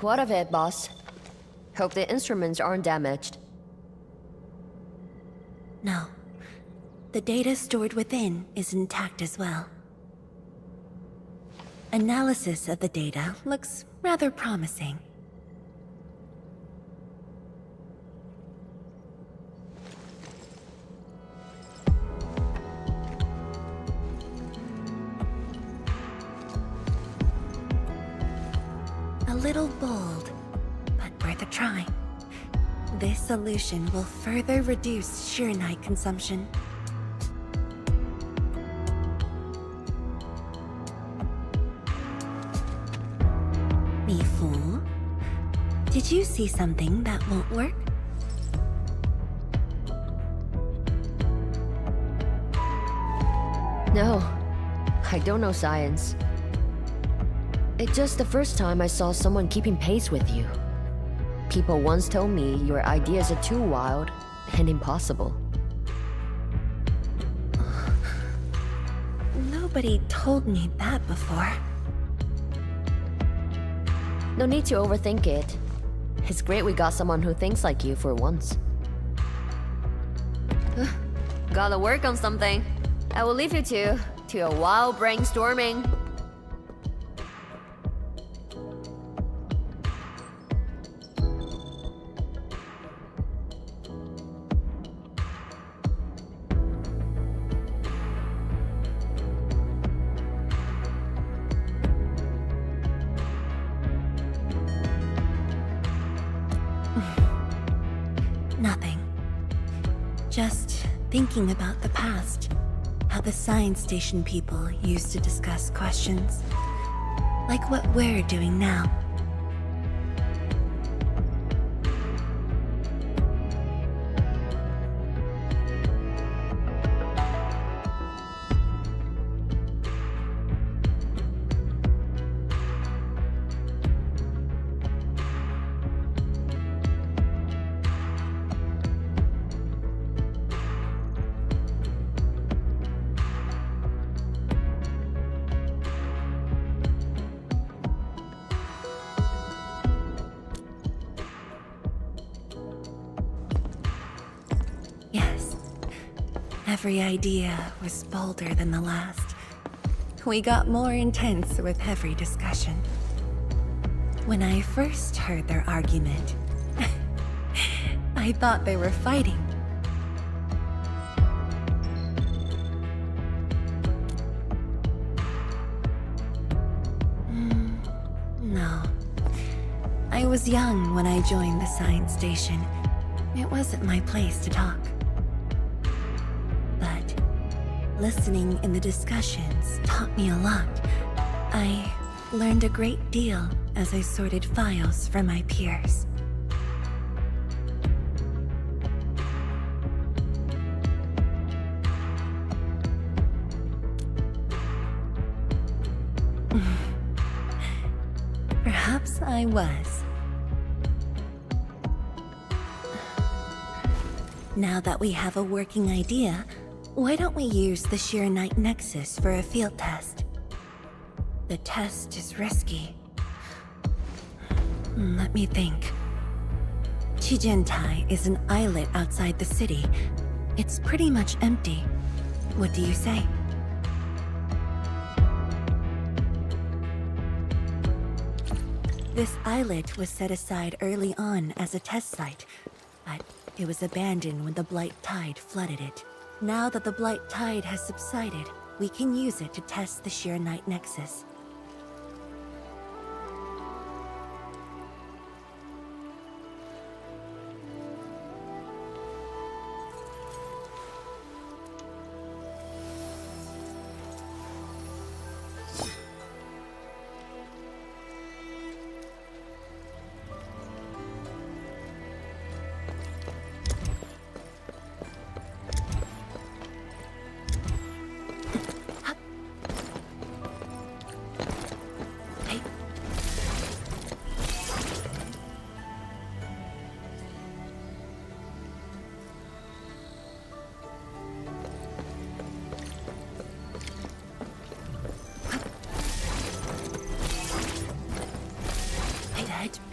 What of it, boss? Hope the instruments aren't damaged. No. The data stored within is intact as well. Analysis of the data looks rather promising. A little bold, but worth a try. This solution will further reduce Sheernite consumption. Me fool? Did you see something that won't work? No, I don't know science. It's just the first time I saw someone keeping pace with you. People once told me your ideas are too wild and impossible. Nobody told me that before. No need to overthink it. It's great we got someone who thinks like you for once. Gotta work on something. I will leave you to a wild brainstorming. Nothing. Just thinking about the past. How the science station people used to discuss questions. Like what we're doing now. Yes. Every idea was bolder than the last. We got more intense with every discussion. When I first heard their argument, I thought they were fighting. No. I was young when I joined the science station. It wasn't my place to talk. But listening in the discussions taught me a lot. I learned a great deal as I sorted files for my peers. Perhaps I was. Now that we have a working idea, why don't we use the Sheernite Nexus for a field test? The test is risky. Let me think. Chijentai is an islet outside the city. It's pretty much empty. What do you say? This islet was set aside early on as a test site, but it was abandoned when the Blight Tide flooded it. Now that the Blight Tide has subsided, we can use it to test the Sheernite Nexus.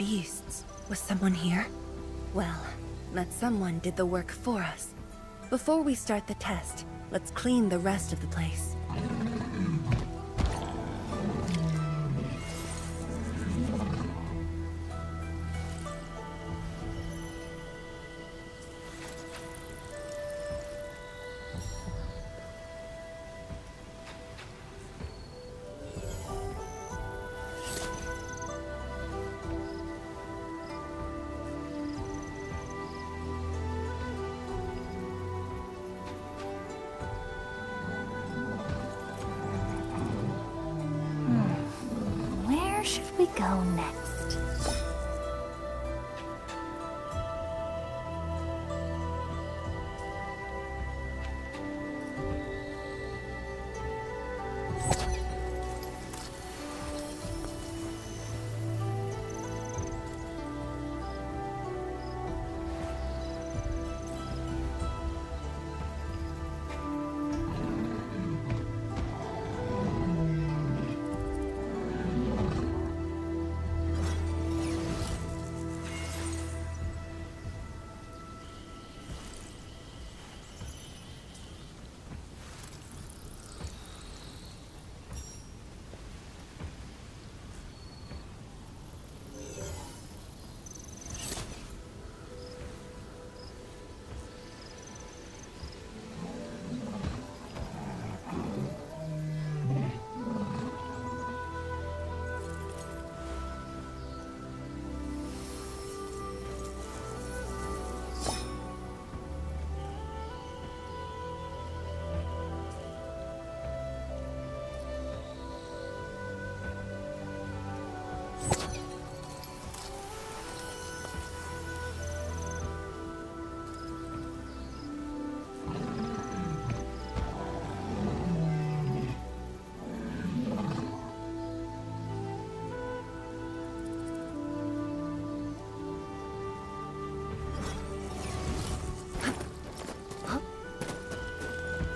beasts. Was someone here? Well, that someone did the work for us. Before we start the test, let's clean the rest of the place. Where should we go next?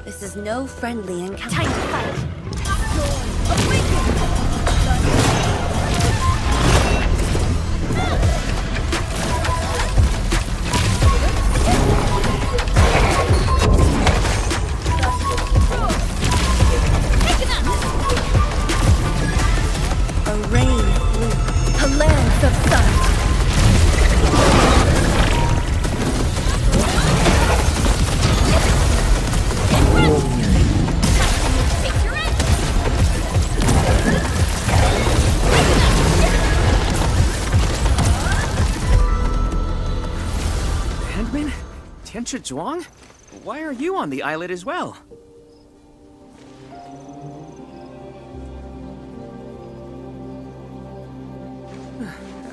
This is no friendly encounter. Time to fight! A rain of blue, a lance of sun. Handman? Tianchi Zhuang? Why are you on the islet as well?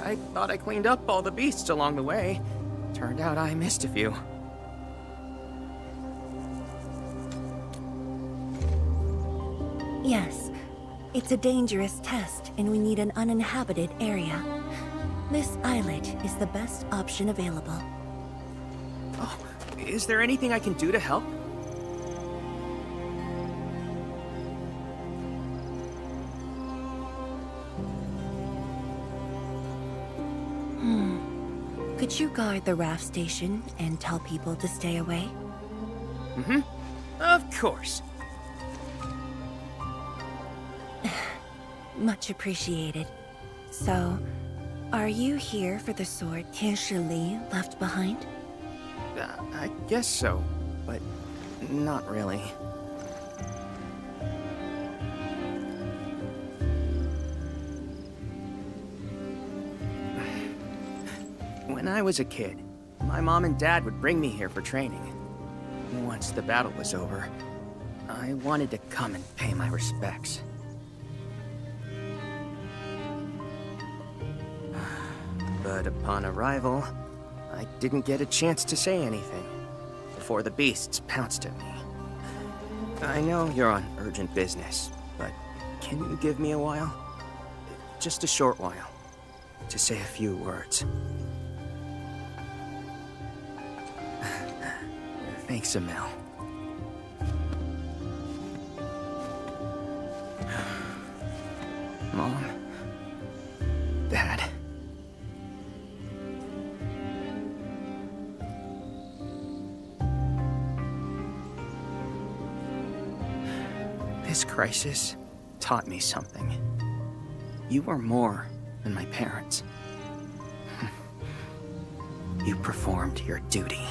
I thought I cleaned up all the beasts along the way. Turned out I missed a few. Yes, it's a dangerous test, and we need an uninhabited area. This islet is the best option available. Oh, is there anything I can do to help? Could you guard the raft station and tell people to stay away? Mm-hmm. Of course. Much appreciated. So, are you here for the sword Tianshi Li left behind? I guess so, but not really. When I was a kid, my mom and dad would bring me here for training. Once the battle was over, I wanted to come and pay my respects. But upon arrival, I didn't get a chance to say anything before the beasts pounced at me. I know you're on urgent business, but can you give me a while? Just a short while, to say a few words. Thanks, Emil. Mom, Dad, This crisis taught me something. You were more than my parents. You performed your duty.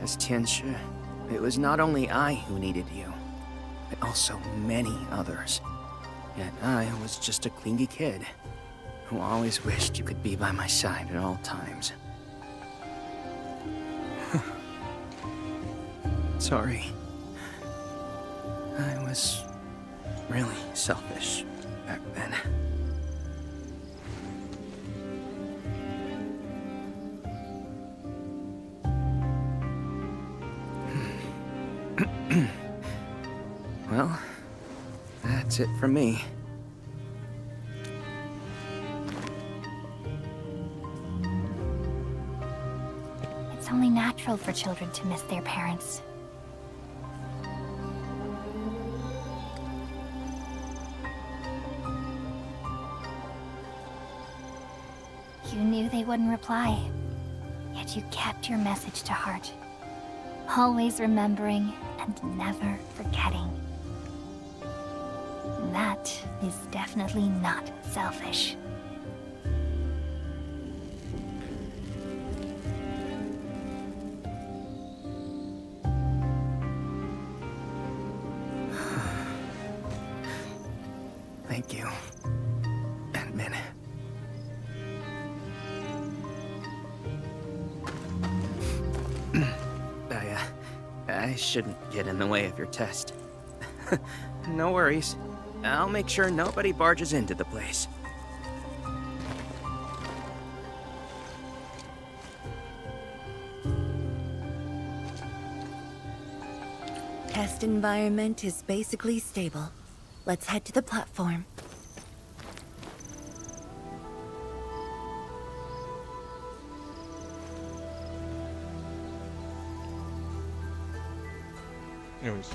As Tianshi, it was not only I who needed you, but also many others. Yet I was just a clingy kid who always wished you could be by my side at all times. Sorry. I was really selfish back then. Well, that's it from me. It's only natural for children to miss their parents. You knew they wouldn't reply, yet you kept your message to heart. Always remembering and never forgetting. That is definitely not selfish. Thank you, Endman. I shouldn't get in the way of your test. No worries. I'll make sure nobody barges into the place. Test environment is basically stable. Let's head to the platform. Anyways.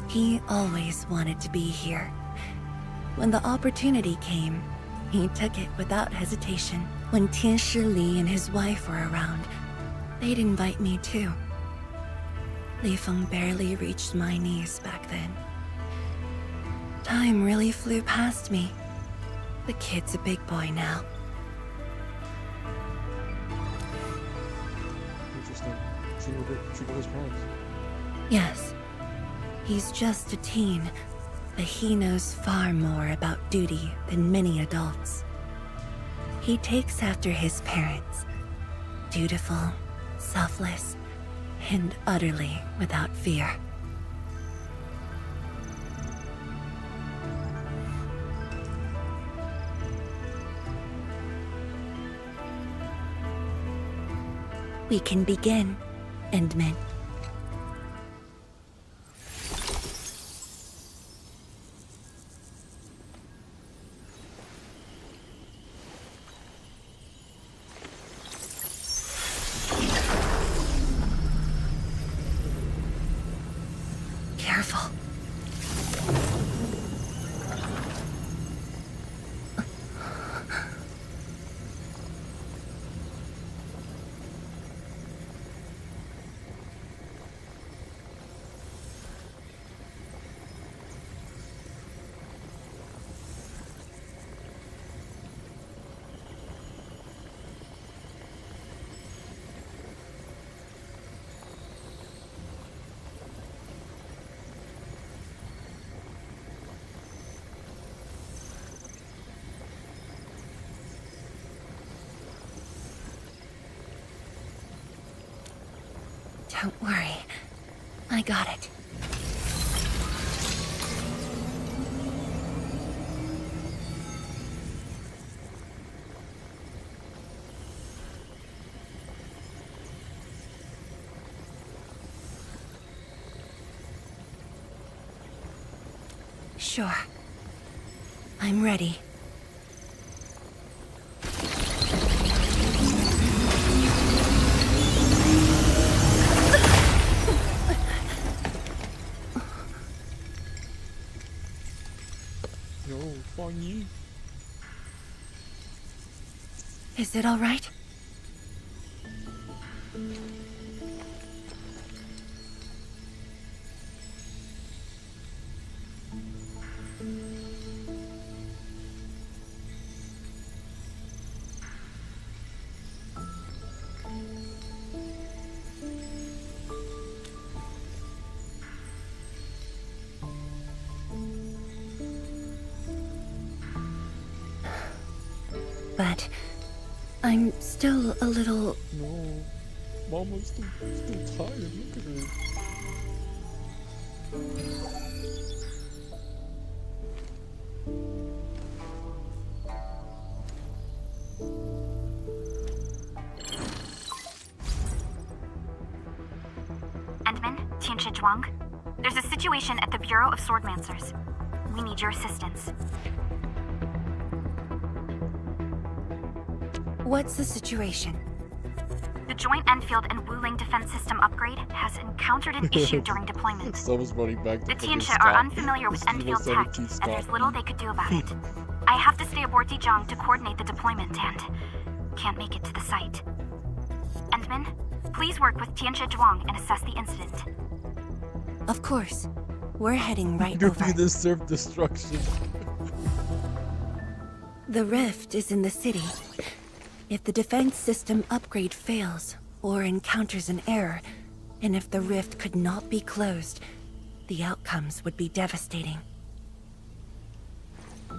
He always wanted to be here. When the opportunity came, he took it without hesitation. When Tianshi Li and his wife were around, they'd invite me too. Li Feng barely reached my knees back then. Time really flew past me. The kid's a big boy now. Interesting. Treated his parents. Yes. He's just a teen, but he knows far more about duty than many adults. He takes after his parents. Dutiful, selfless, and utterly without fear. We can begin, Endman. Careful. Don't worry. I got it. Sure. I'm ready. No, funny. Is it all right? But I'm still a little... No. Mama's still tired. Look at her. Endman, Tianshi Zhuang. There's a situation at the Bureau of Swordmancers. We need your assistance. What's the situation? The joint Endfield and Wuling defense system upgrade has encountered an issue during deployment. Someone's running back The to Tianshi are unfamiliar with Endfield tech, and there's little they could do about it. I have to stay aboard Dijiang to coordinate the deployment and can't make it to the site. Endman, please work with Tianshi Zhuang and assess the incident. Of course. We're heading right Do over. you deserve destruction? The rift is in the city. If the defense system upgrade fails or encounters an error, and if the rift could not be closed, the outcomes would be devastating.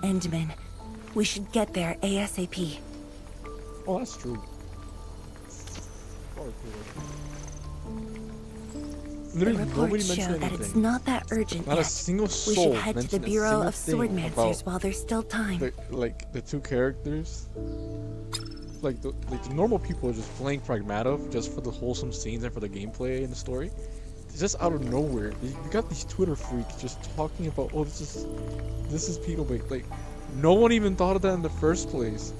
Endman, we should get there ASAP. Oh, that's true. The Literally, nobody reports show mentioned that it's anything. not that urgent Not a yet. single We soul should head to the mentioned a Bureau of single thing Swordmancers about while there's still time. the two characters. Like the normal people are just playing pragmatic just for the wholesome scenes and for the gameplay and the story. It's just out of nowhere. You got these Twitter freaks just talking about, oh, this is penal bait. Like, no one even thought of that in the first place.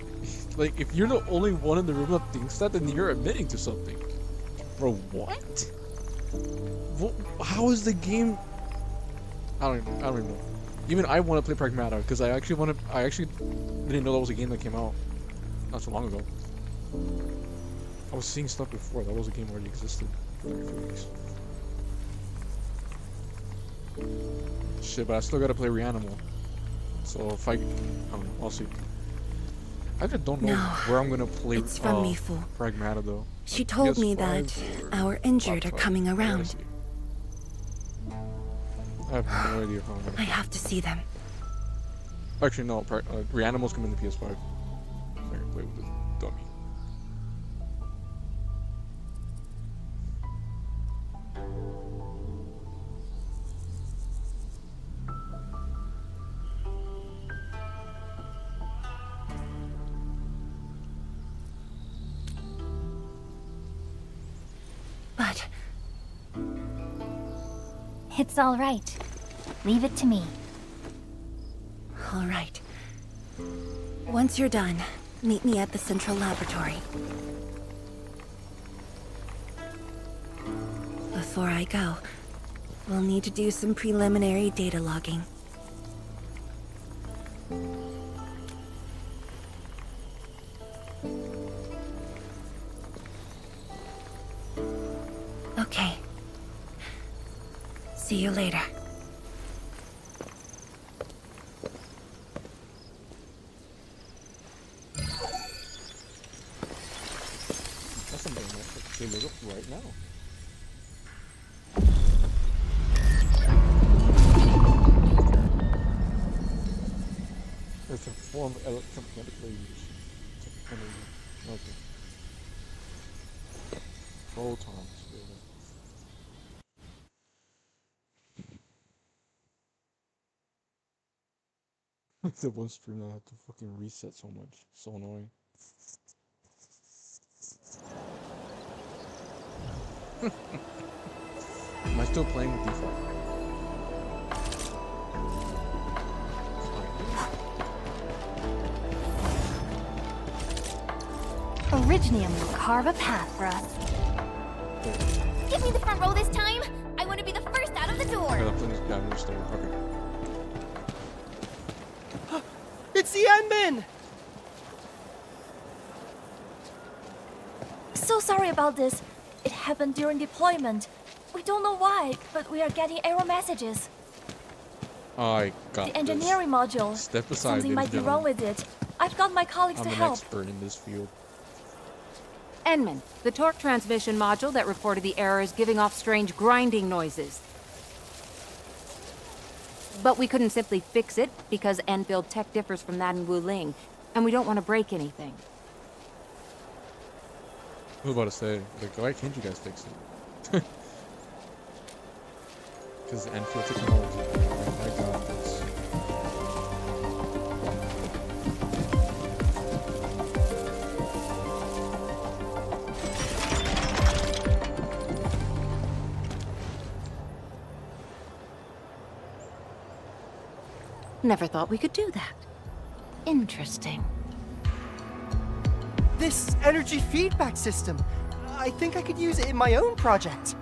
Like, if you're the only one in the room that thinks that, then you're admitting to something. Bro, what? How is the game? I don't even know. Even I want to play Pragmata because I actually didn't know that was a game that came out not so long ago. I was seeing stuff before. That was a game already existed for like a few weeks. Shit, but I still gotta play Reanimal. So if I don't know, I'll see. I just don't know No, where I'm gonna play it's from Mifu. Pragmata though. She told me that PS5 or our injured are laptop. coming I gotta around. see. I have no idea how I'm gonna. I have to see them. Actually, no. Reanimal's coming to PS5. So I can play with this dummy. But It's all right. Leave it to me. all right. Once you're done, meet me at the central laboratory. Before I go, we'll need to do some preliminary data logging. Okay. See you later. That's something I should look up right now. It's a form of electromagnetic radiation. Okay. Photons. Really. The one stream I had to fucking reset so much. So annoying. Am I still playing with default? Originium will carve a path for us. Give me the front row this time. I want to be the first out of the door. Okay, that's yeah, I understand. Okay. It's the Endman! So sorry about this. It happened during deployment. We don't know why, but we are getting error messages. I got The engineering module. Step aside, Something might be ladies and wrong with it. I've got my colleagues I'm to an help. expert in this field. Enman, the torque transmission module that reported the error is giving off strange grinding noises. But we couldn't simply fix it because Endfield tech differs from that in Wuling, and we don't want to break anything. I was about to say, like, why can't you guys fix it? Because Endfield technology. Oh my god, this. Never thought we could do that. Interesting. This energy feedback system. I think I could use it in my own project.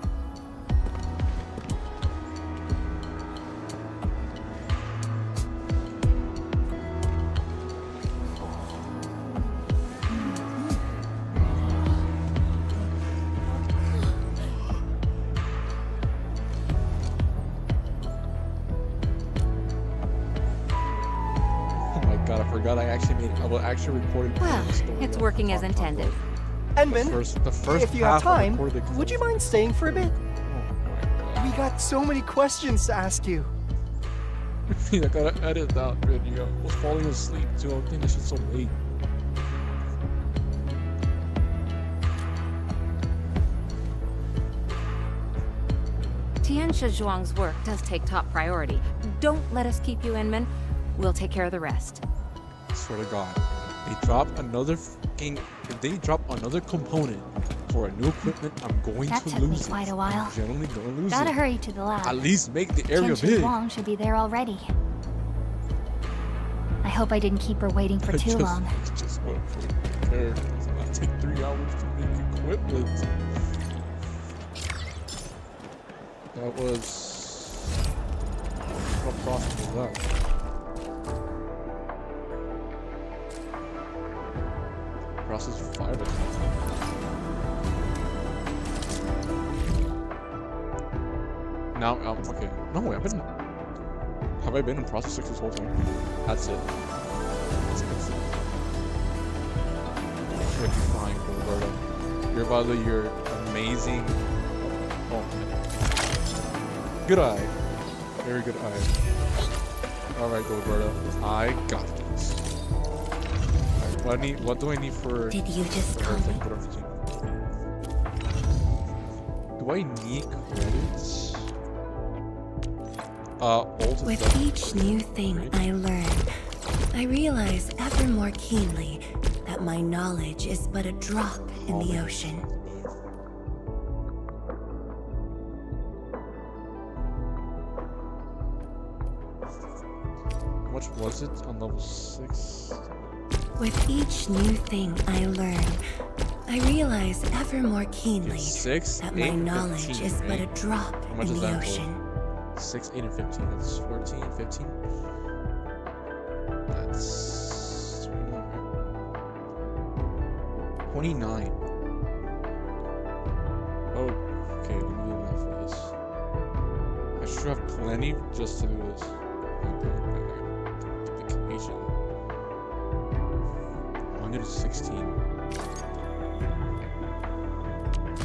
Oh my god, I forgot I actually recorded Well, the story it's of working as Hot intended. Topic. Endman, The first if you have half I time, recorded the would you clips. mind staying for a bit? Oh my We got so many questions to ask you. god. I gotta edit that video. I was falling asleep too. I think this shit's so late. Tian Zhuang's work does take top priority. Don't let us keep you, Enman. We'll take care of the rest. I swear to god. They drop another fucking... If they drop another component for a new equipment, I'm going That to took me lose quite it. a while. I'm generally gonna lose Gotta it. hurry to the lab. At least make the area Tian big. Wang should be there already. I hope I didn't keep her waiting for too long. I just went for the characters. It's gonna take 3 hours to make equipment. That was... What process was that? Process 5 or something. Now, okay. No, have I been in process 6 this whole time? That's it. That's it. Should be fine, Roberto. You're about to your amazing... Oh. Good eye. Very good eye. Alright, Roberto. I got this. What do I need for... Did you just for call everything? me? Put everything. Do I need credits? Alt is With definitely each new thing great. I learn, I realize ever more keenly that my knowledge is but a drop in the ocean. How much was it on level 6? With each new thing I learn, I realize ever more keenly 6, that 8, my and knowledge 15, is but a right? drop How much in is the that ocean. for? 6, 8, and 15. That's 14, 15. That's 29, right? 29. Oh, okay. Let me do that for this. I should have plenty just to do this. Multiplication. 116.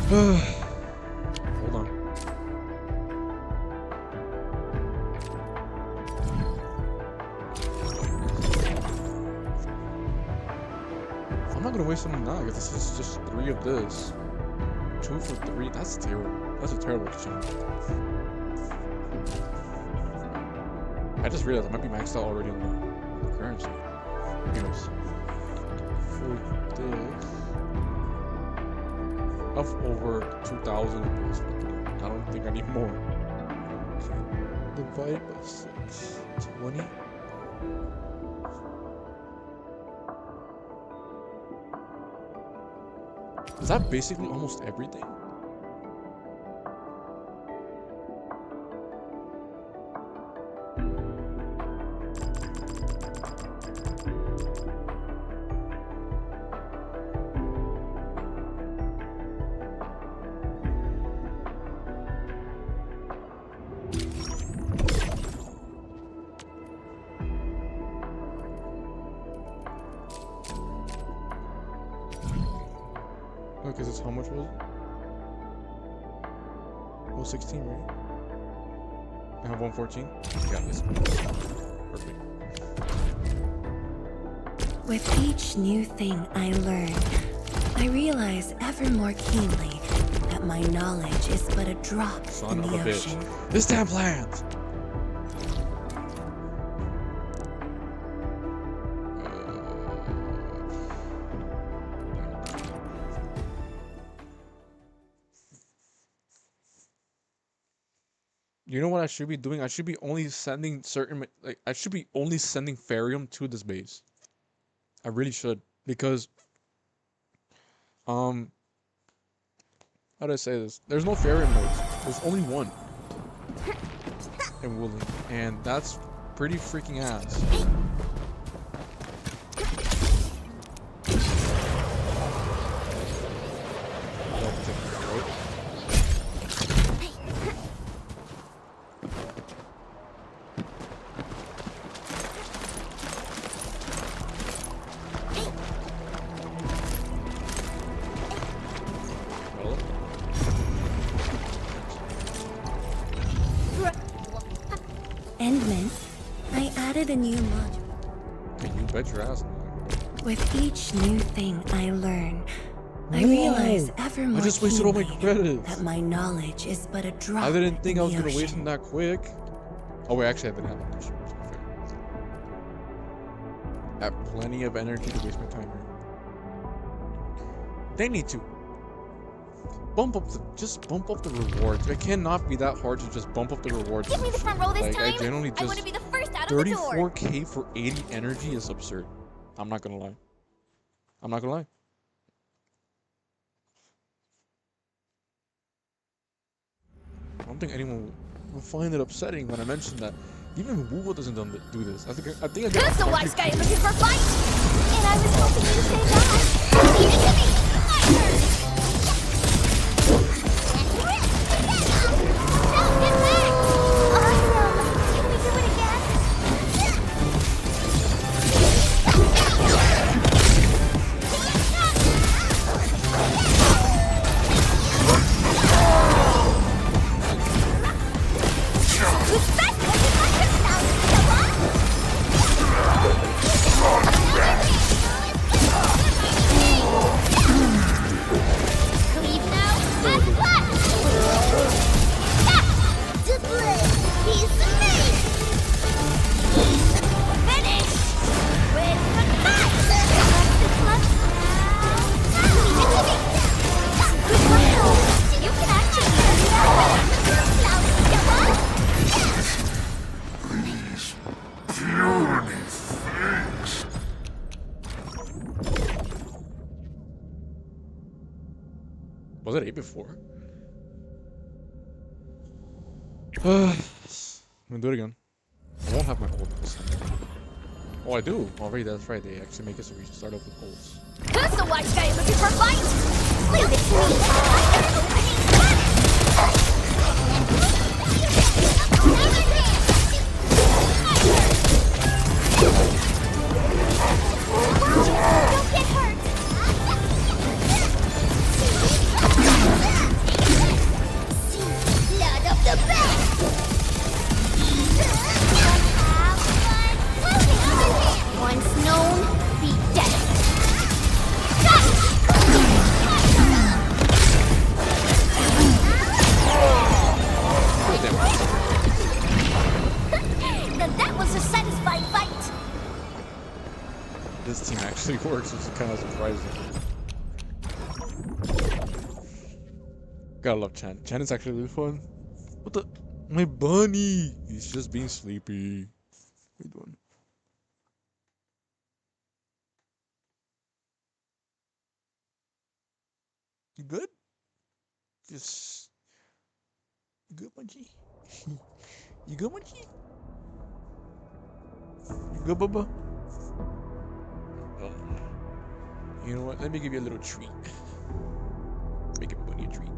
Hold on. I'm not gonna waste them now because this is just 3 of this. 2 for 3. That's terrible. That's a terrible exchange. I just realized I might be maxed out already on the currency. Anyways, for this, of over 2,000 of this. I don't think I need more. Okay. Divide by 6. 20. Is that basically almost everything? Okay, so how much was it? Oh, 16, right? I have 114. Got this. Perfect. With each new thing I learn, I realize ever more keenly that my knowledge is but a drop Son in of the a ocean. bitch. This damn plant! You know what I should be doing? I should be only sending certain, like, I should be only sending Farium to this base. I really should. Because, how do I say this? There's no Farium nodes. There's only one. In Wooling. And that's pretty freaking ass. Endman, I added a new module. Okay, you bet your ass. With each new thing I learn, I realize ever more I just wasted all my keenly credits. that my knowledge is but a drop. I didn't think in I was the gonna waste ocean. them that quick. Oh wait, actually I didn't have that much. I have plenty of energy to waste my time here. They need to bump up the rewards. It cannot be that hard to just bump up the rewards. Give me the front row this Like, time. I generally I want just to be the first out of the door. 34k for 80 energy is absurd. I'm not gonna lie. I'm not gonna lie. I don't think anyone will find it upsetting when I mention that. Even Woowa doesn't do this. I think I Who's the wise guy looking for fight? And I was hoping you'd say that. Leave it to me. My turn. Now get back. Awesome. Can we do it again? Who's best? Leave now and what? To play, he's me. Finish with the fight. Wow, you can actually Was it 8 before? I'm gonna do it again. I won't have my gold this time. Oh, I do. Already, that's right. They actually make us restart off with golds. Who's the wise guy looking for fight? Leave it Don't get hurt. Blood of the best. Once known, be dead. Now that was a satisfying fight. This team actually works, which is kind of surprising. Gotta love Chen. Chen is actually really fun. What the? My bunny! He's just being sleepy. What are you doing? You good? Just you good, Munchie? You good, Munchie? You good, Bubba? Oh. You know what? Let me give you a little treat. Let me give everybody a treat.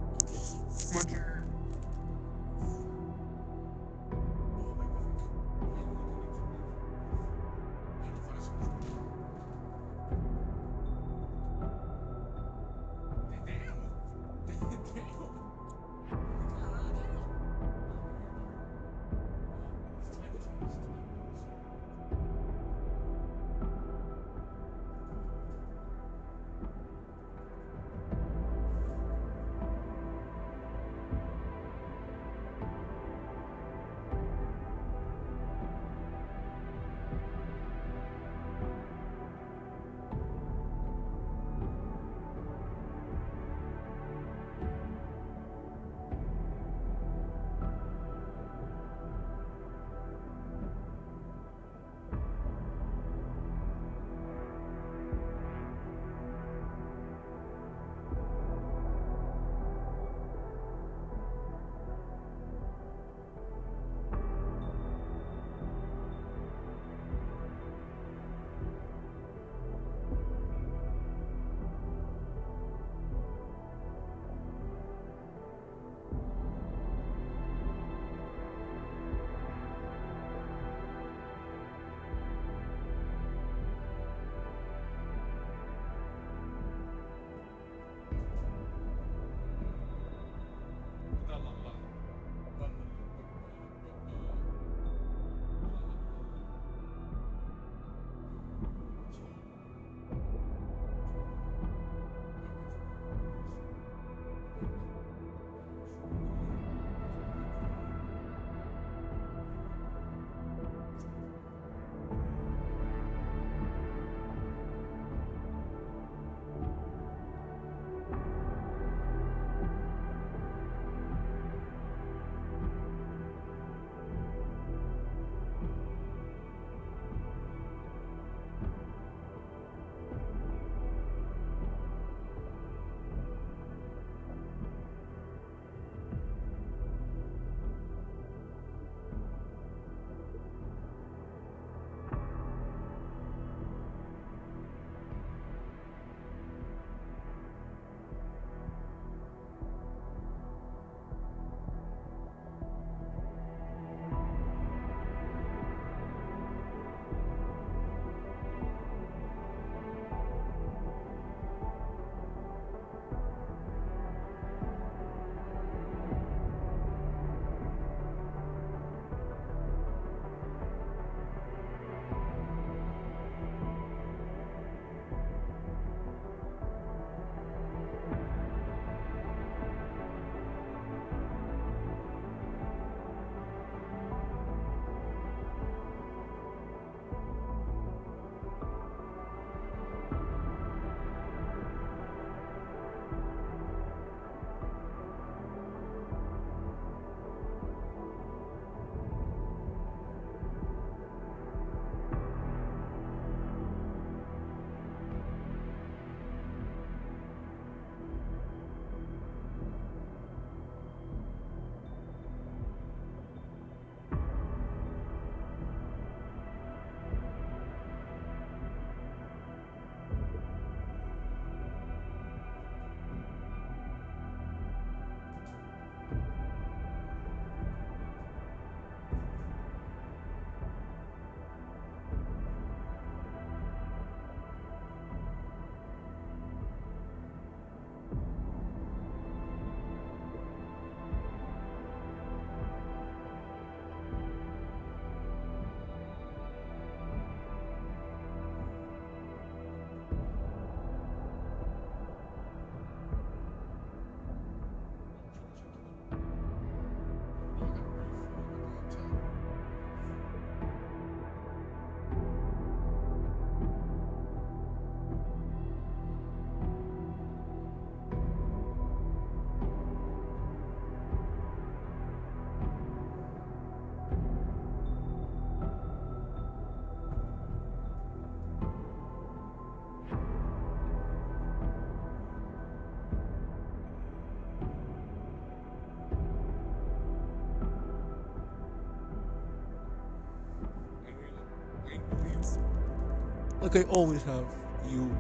Like I always have. You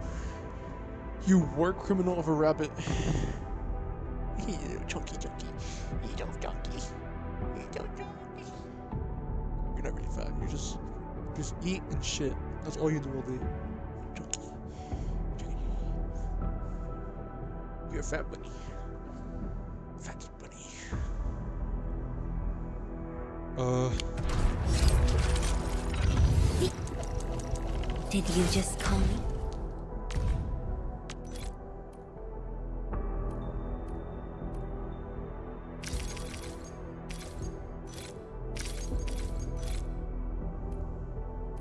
war criminal of a rabbit. You chunky. You don't chunky. You're not really fat. You just eat and shit. That's all you do all day. Chunky. You're a fat bunny. Fat bunny. Did you just call me?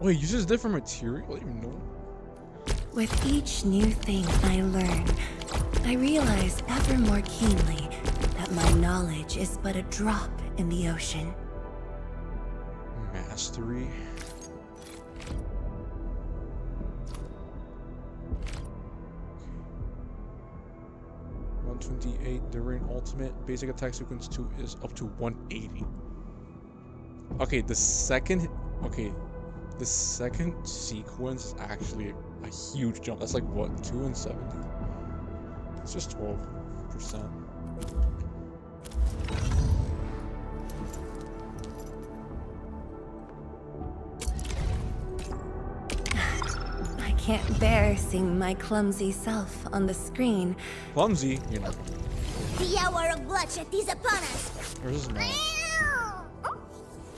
Wait, uses different material? I didn't even know. With each new thing I learn, I realize ever more keenly that my knowledge is but a drop in the ocean. Mastery. During ultimate basic attack sequence 2 is up to 180. Okay, the second sequence is actually a huge jump. That's like what, 2 and 70? It's just 12%. I can't bear seeing my clumsy self on the screen. Clumsy, you know. The hour of bloodshed is upon us. Where's this map?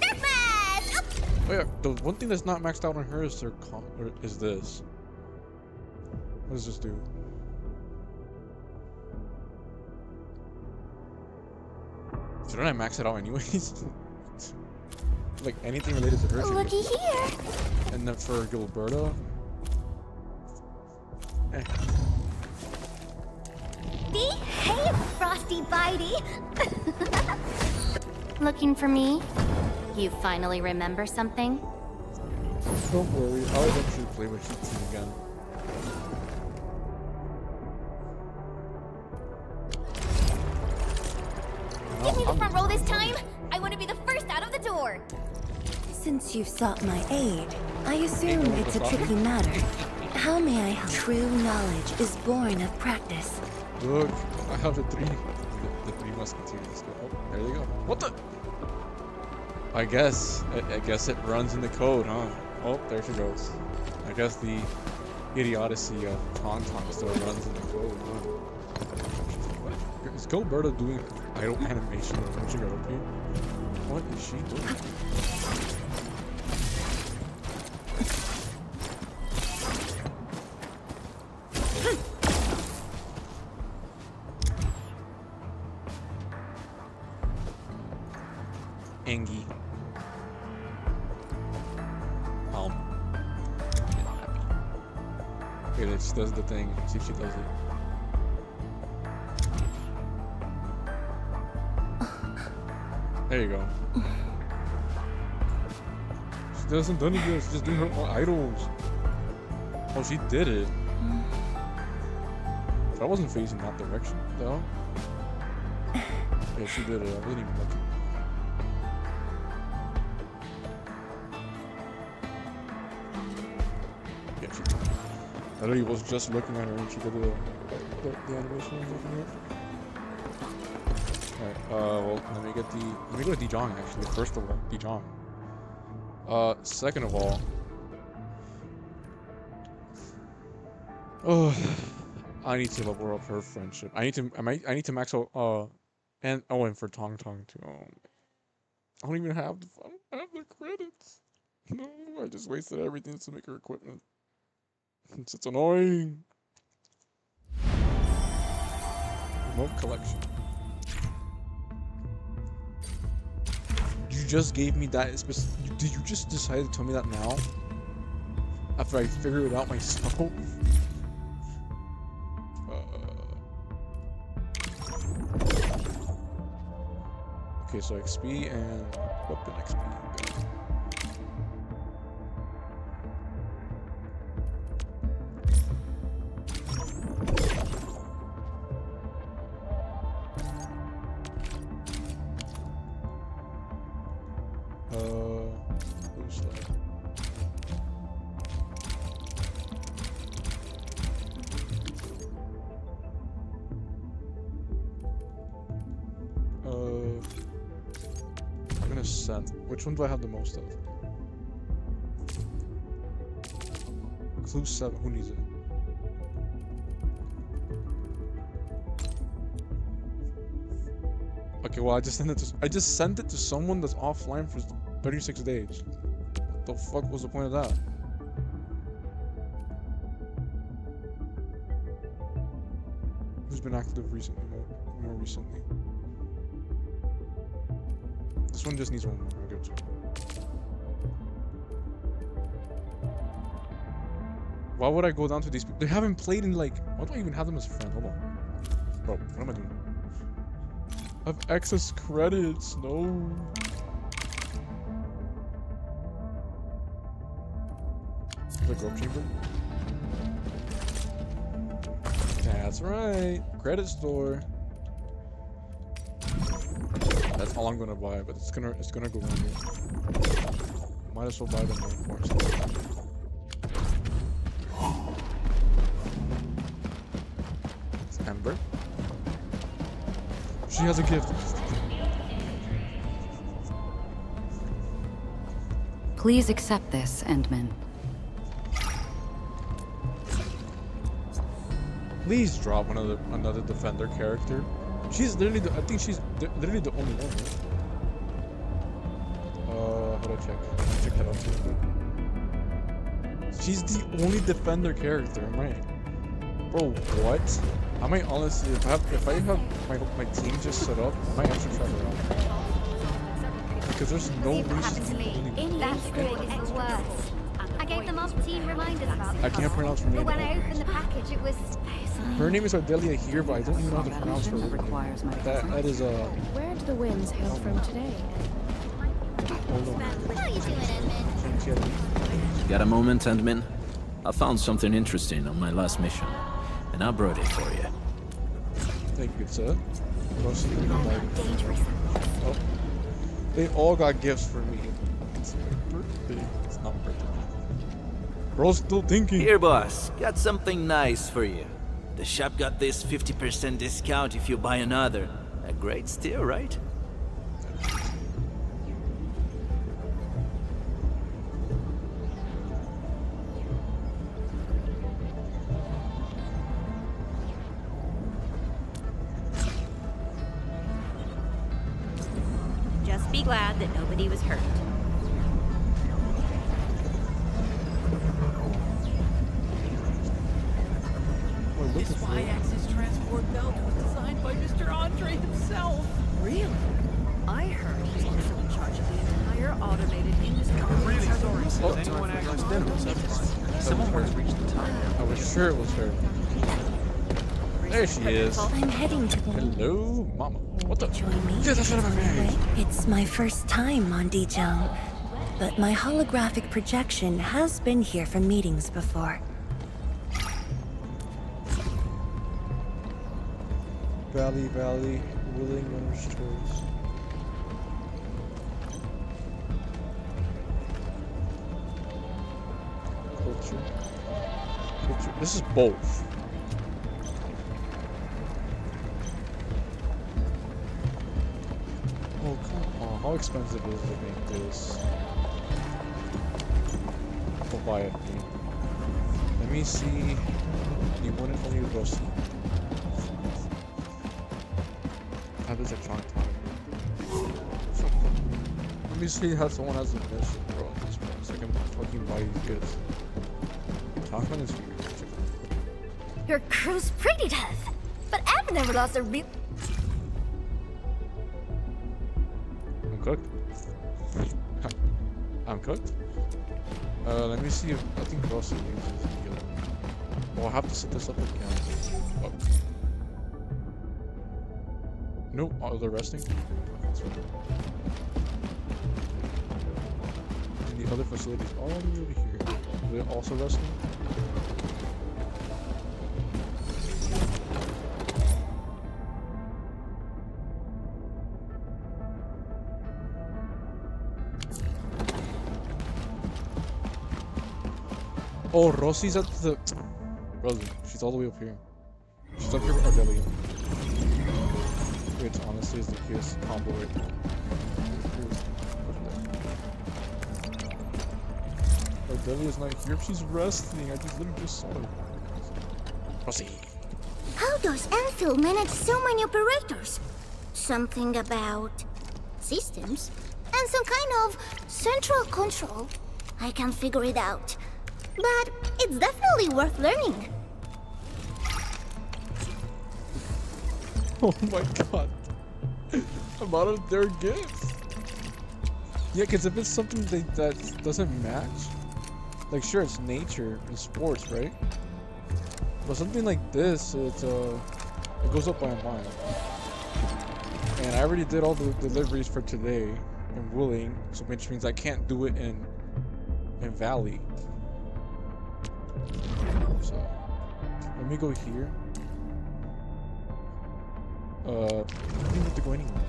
Darkness! Oh yeah, the one thing that's not maxed out on her is is this. What does this do? Shouldn't I max it out anyways? Like anything related to her. Looky here. And then for Gilberta. Behave, Frosty Bitey. Looking for me? You finally remember something? Don't worry, I'll eventually play with you team again. Give me the front row this time. I want to be the first out of the door. Since you've sought my aid, I assume it's a tricky matter. How may I help? True knowledge is born of practice. Look, I have the three musketeers. Oh, there you go. What the? I guess it runs in the code, huh? Oh, there she goes. I guess the idiocy of Tauntaun still runs in the code, huh? Is Gilberta doing idle animation when she got up here? What is she doing? Angie. Happy. Okay, let's does the thing. See if she does it. There you go. She doesn't done it yet. She's just doing her own idols. Oh, she did it. I wasn't facing that direction, though. Yeah, she did it. I wasn't even looking. Yeah, she did. I literally was just looking at her and she did the animation I was looking at. Alright, well, let me go to Dijong actually, first of all, Dijong. Second of all, oh, I need to level up her friendship. I need to max out, and for Tauntaun too. Oh, I don't even have the credits. No, I just wasted everything to make her equipment. It's annoying. Remote collection. You just gave me that. Did you just decide to tell me that now? After I figured it out myself? Okay, so XP and weapon XP. Who's that? 100%. Which one do I have the most of? Clue 7. Who needs it? Okay, well I just sent it to someone that's offline for 36 days. What the fuck was the point of that? Who's been active recently? More recently. This one just needs one more. I'll give it to him. Why would I go down to these people? They haven't played in like... Why do I even have them as a friend? Hold on. Bro, what am I doing? I have excess credits. No. The grove chamber? That's right. Credit store. That's all I'm gonna buy, but it's gonna go wrong here. Might as well buy the more important stuff. It's Ember. She has a gift. Please accept this, Endman. Please drop another defender character. She's literally I think she's literally the only one. How do I check? Check that out too. She's the only defender character, am I? Bro, what? I might honestly, if I have my team just set up, I might actually try it out. Because there's no reason to be only. That's good, it's the worst. I gave them off team reminders about I can't pronounce her name. but when I opened the package, it was... Her name is Ardelia here, but I don't even know how to pronounce her. That is Where do the winds hail from today? Hold on. How you doing, Edmund? Got a moment, Endman? I found something interesting on my last mission, and I brought it for you. Thank you, sir. What else do you need? Dangerous. Oh. They all got gifts for me. It's my birthday. It's not my birthday. Bro's still thinking. Here, boss. Got something nice for you. The shop got this 50% discount if you buy another. A great steal, right? Just be glad that nobody was hurt. This Y-axis transport belt was designed by Mr. Andre himself. Really? I heard he's also in charge of the entire automated industry. I'm really sorry. Oh, anyone actually someone would have reached the time. I was sure it was her. There she is. I'm heading to the... Hello, Mama. What the? Join me. Get that out of my face. It's my first time on Dijong, but my holographic projection has been here for meetings before. Valley, willing runner's choice. Culture. This is both. Oh, come on. How expensive is it to make this? I'll buy it. Let me see. You want it only Rossi. Have this electronic time. Let me see how someone has a mission, bro. At this point, so I can fucking buy these goods. Talkman is weird. Your crew's pretty tough, but I've never lost a real... I'm cooked. I'm cooked. Let me see if I think Rossi uses the healer. Oh, I'll have to set this up again. Oh. Nope, oh, they're resting. That's right. And the other facilities all the way over here. They're also resting. Oh, Rossi's at the... Rosie, she's all the way up here. She's up here with Ardelia. Which honestly is the cutest combo right now. Ardelia's not here. She's resting. I just literally just saw her. Proceed. How does Endfield manage so many operators? Something about systems and some kind of central control. I can't figure it out, but it's definitely worth learning. Oh my god. I'm out of their gifts. Yeah, because if it's something that doesn't match, like sure, it's nature and sports, right? But something like this, it goes up by a mile. And I already did all the deliveries for today in Willing, so which means I can't do it in Valley. So let me go here. I don't have to go anywhere.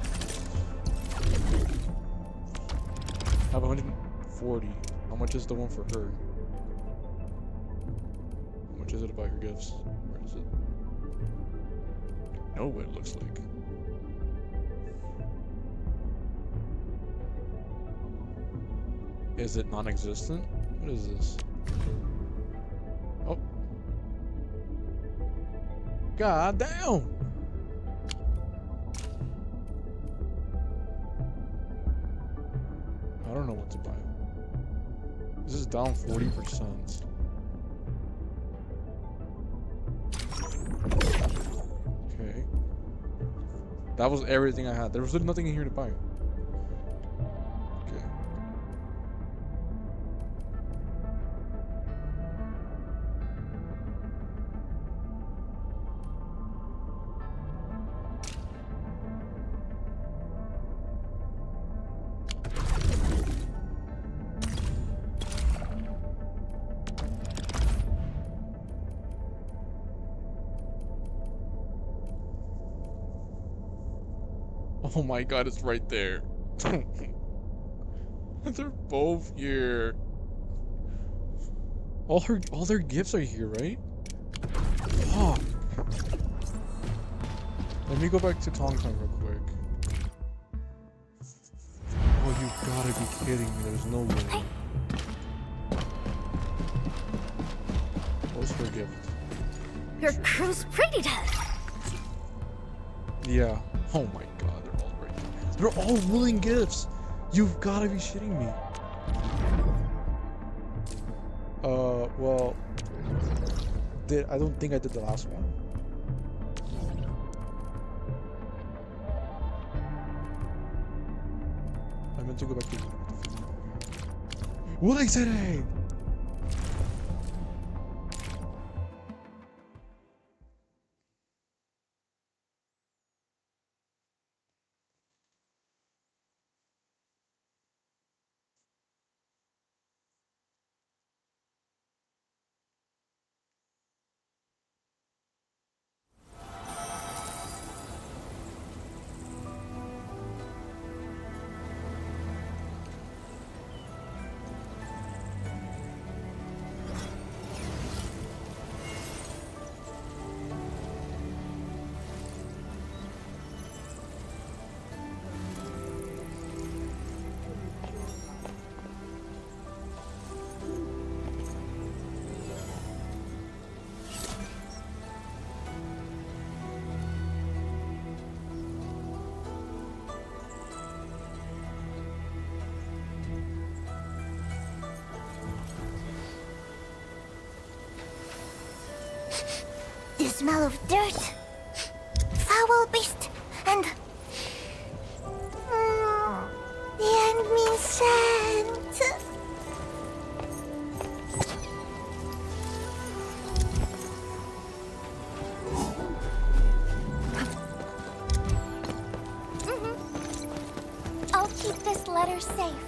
I have 140. How much is the one for her? How much is it to buy her gifts? Where is it? I know what it looks like. Is it non-existent? What is this? Oh. God damn! I don't know what to buy. This is down 40%. Okay. That was everything I had. There was nothing in here to buy. Okay. Oh my god, it's right there. They're both here. All their gifts are here, right? Fuck. Let me go back to Tong Tong real quick. Oh, you gotta be kidding me. There's no way. What's her gift? Your crew's pretty tough. Yeah. Oh my god, they're all right there. They're all willing gifts. You've gotta be shitting me. Well, I don't think I did the last one. I meant to go back to what I said. Hey. The smell of dirt, foul beast, and the enemy scent. I'll keep this letter safe.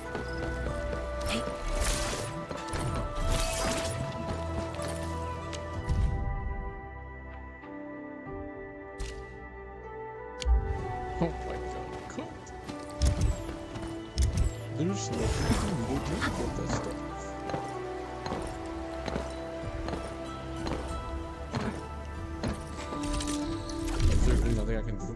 Oh my god, cooked. There's nothing you can do to get that stuff. Is there really nothing I can do?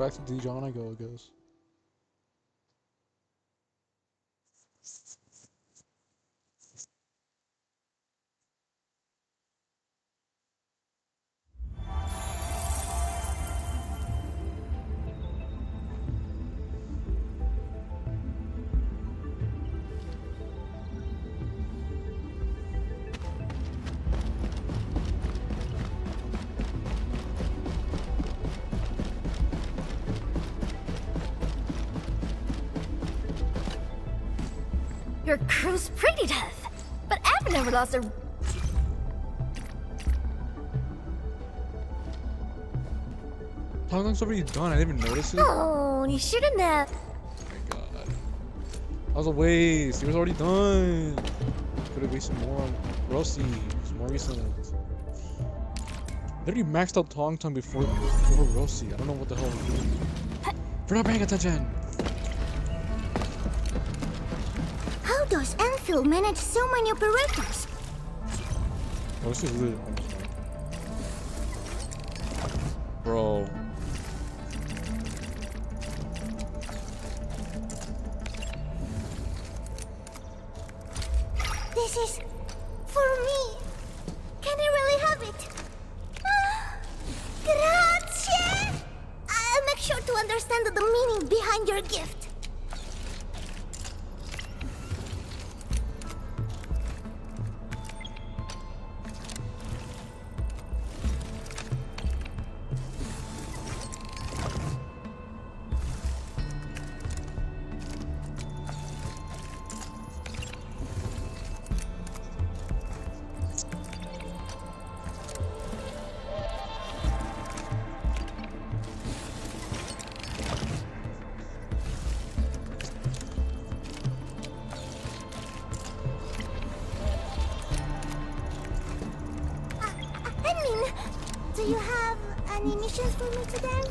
back to Dijon I go, I guess. Your crew's pretty tough, but I've never lost a... How long's already done? I didn't even notice it. Oh, you shouldn't have. Oh my god. That was a waste. It was already done. Could have wasted more on Rossi. It's more recent. Literally maxed out Tong Tong before Rossi. I don't know what the hell I'm doing. If you're not paying attention. How does Endfield manage so many operators? Oh, this is really almost done. Bro. This is for me. Can I really have it? Grazie! I'll make sure to understand the meaning behind your gift. Do you have any missions for me today?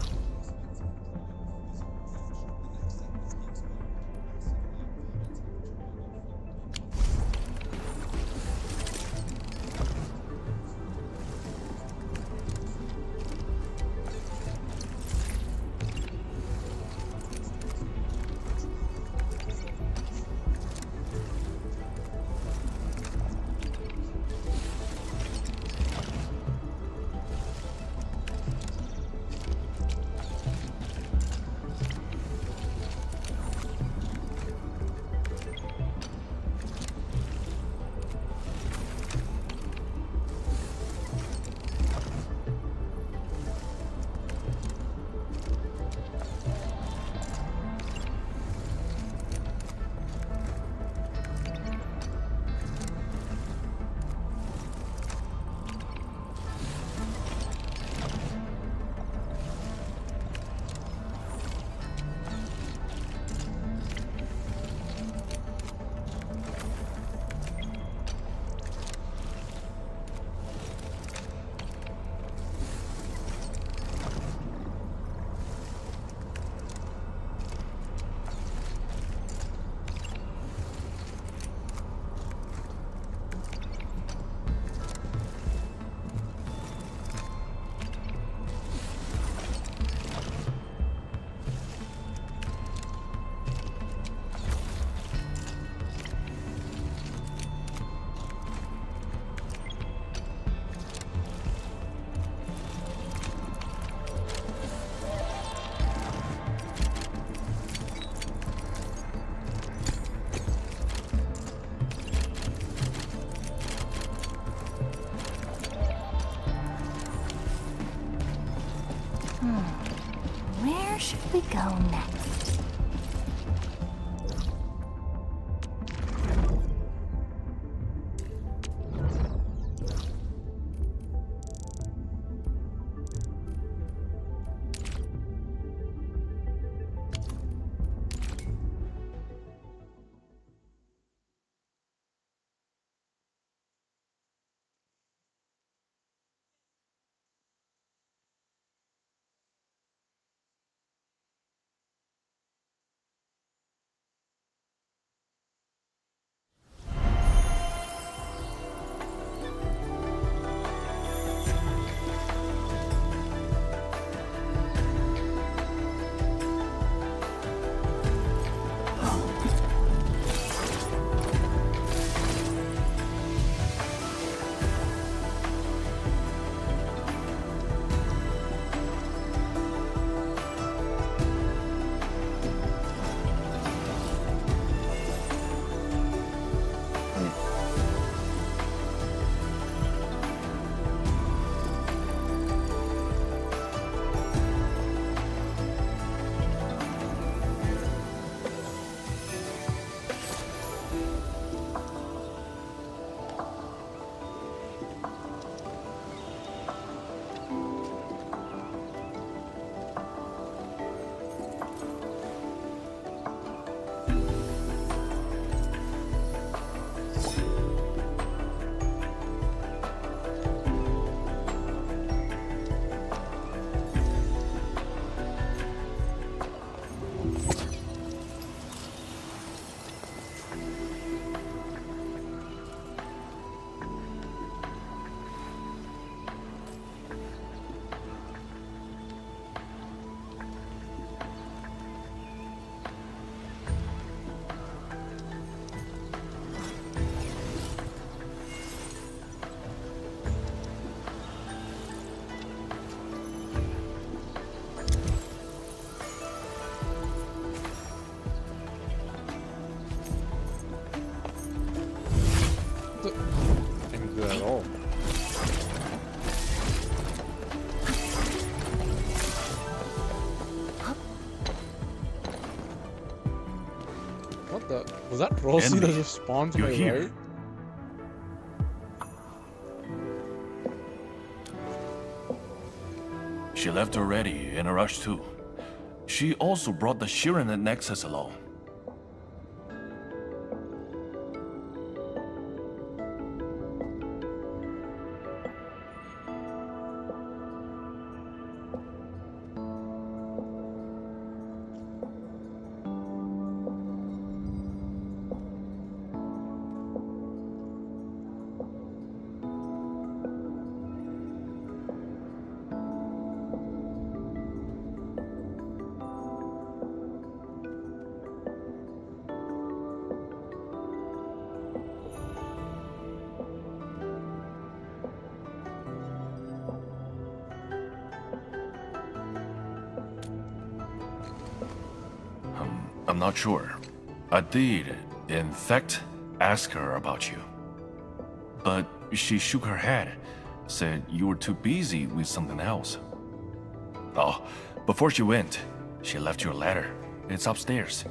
Where should we go next? good at all. What the? Was that Rosie that just spawned to my right? She left already, in a rush too. She also brought the Shiren and Nexus along. I'm not sure. I did, in fact, ask her about you. But she shook her head, said you were too busy with something else. Oh, before she went, she left you a letter. It's upstairs.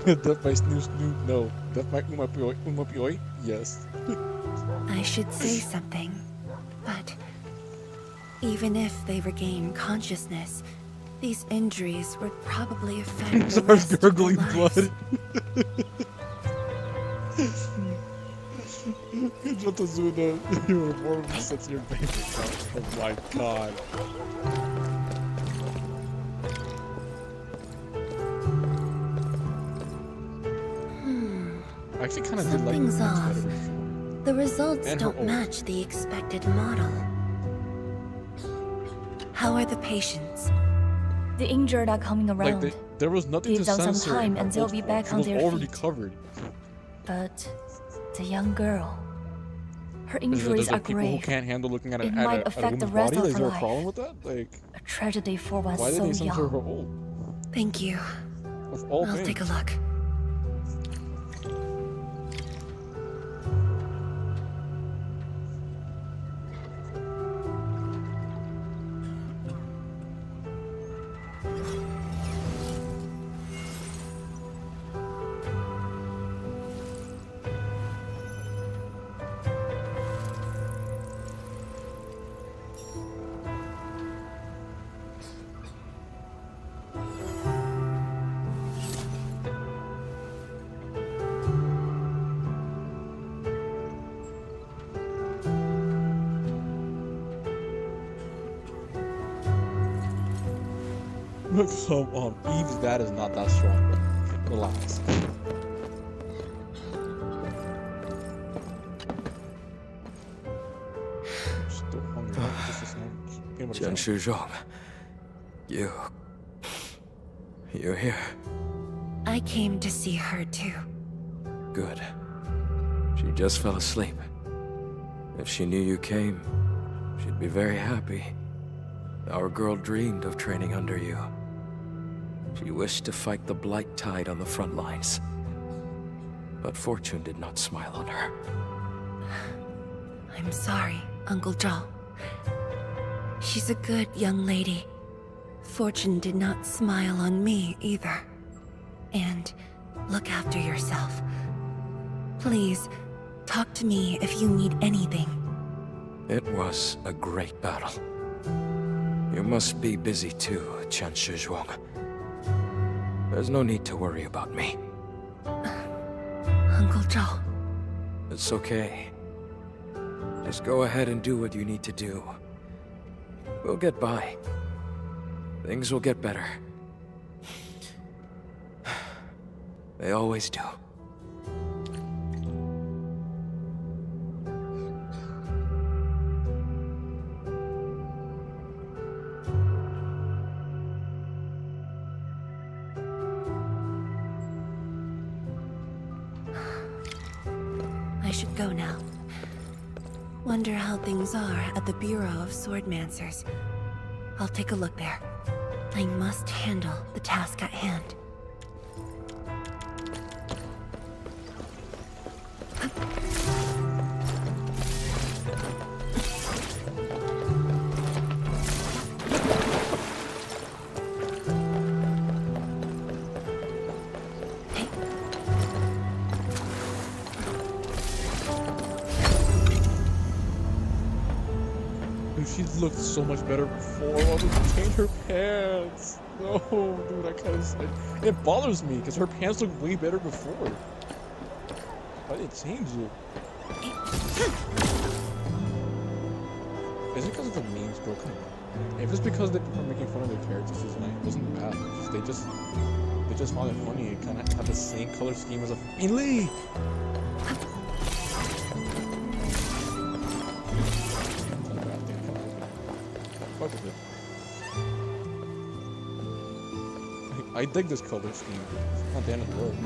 Death by Snoo Snoo? No. Death by Umapioi? Yes. I should say something, but even if they regain consciousness, these injuries would probably affect the rest of their gurgling lives. blood. Jotazuna, you were born with sets in your bank account. Oh my god. I actually kind of did like Something's the off. better before. The results And her don't ult. match the expected model. How are the patients? The injured are coming around. Like, there was nothing Give to them some censor. time in and they'll ult be form. back She on was their already feet. covered. But the young girl, her Is injuries there are people who grave. can't handle looking at, It at, might at a affect the woman's rest body? of Is her there a life. problem with that? Like, A tragedy for one why did so they censor her young. ult? Thank you. Of all I'll things. take a look. Come on, Eve's dad is not that strong, bro. Relax. talking about Chen Shizhong, you're here. I came to see her too. Good. She just fell asleep. If she knew you came, she'd be very happy. Our girl dreamed of training under you. She wished to fight the Blight Tide on the front lines. But fortune did not smile on her. I'm sorry, Uncle Zhao. She's a good young lady. Fortune did not smile on me either. And look after yourself. Please, talk to me if you need anything. It was a great battle. You must be busy too, Chen Shizhuang. There's no need to worry about me. Uncle Zhao. It's okay. Just go ahead and do what you need to do. We'll get by. Things will get better. They always do. I should go now. Wonder how things are at the Bureau of Swordmancers. I'll take a look there. I must handle the task at hand. Dude, she looked so much better before. Why would you change her pants? No, dude, I kind of... It bothers me, because her pants looked way better before. Why did it change it? Is it because of the memes, bro? Come on. If it's because they are making fun of their characters, it wasn't bad. They just found it funny. It kind of had the same color scheme as a fucking Lee. Fuck with it. I dig this color scheme. It's not the end of the world.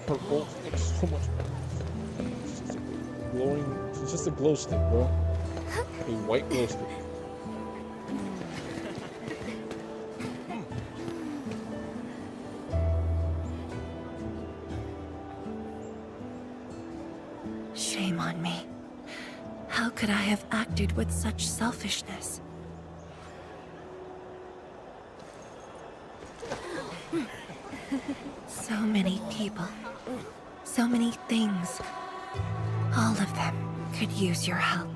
Her bolt looks so much better. It's just a glowing. It's just a glow stick, bro. A white glow stick. Shame on me. How could I have acted with such selfishness? So many people, so many things. All of them could use your help.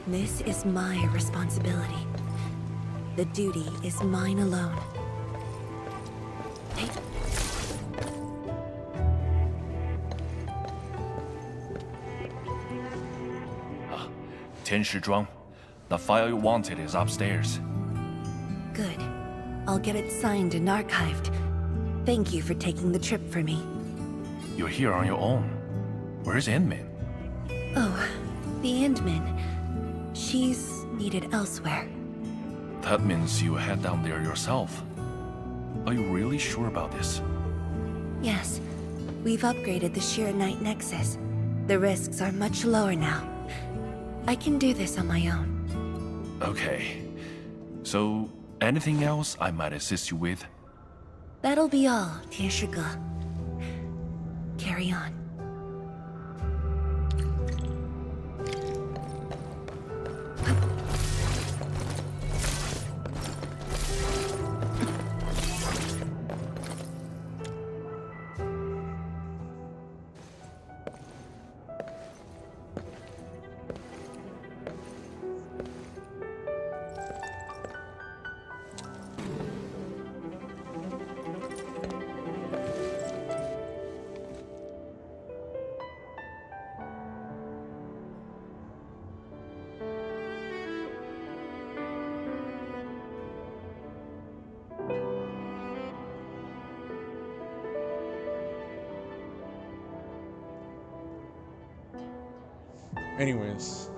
This is my responsibility. The duty is mine alone. Hey. Tian Shizhuang, the file you wanted is upstairs. Good. I'll get it signed and archived. Thank you for taking the trip for me. You're here on your own. Where's Endmin? Oh, the Endmin. She's needed elsewhere. That means you head down there yourself. Are you really sure about this? Yes. We've upgraded the Sheer Knight Nexus. The risks are much lower now. I can do this on my own. Okay. So, anything else I might assist you with? That'll be all, Tian Shige. Carry on. Anyways.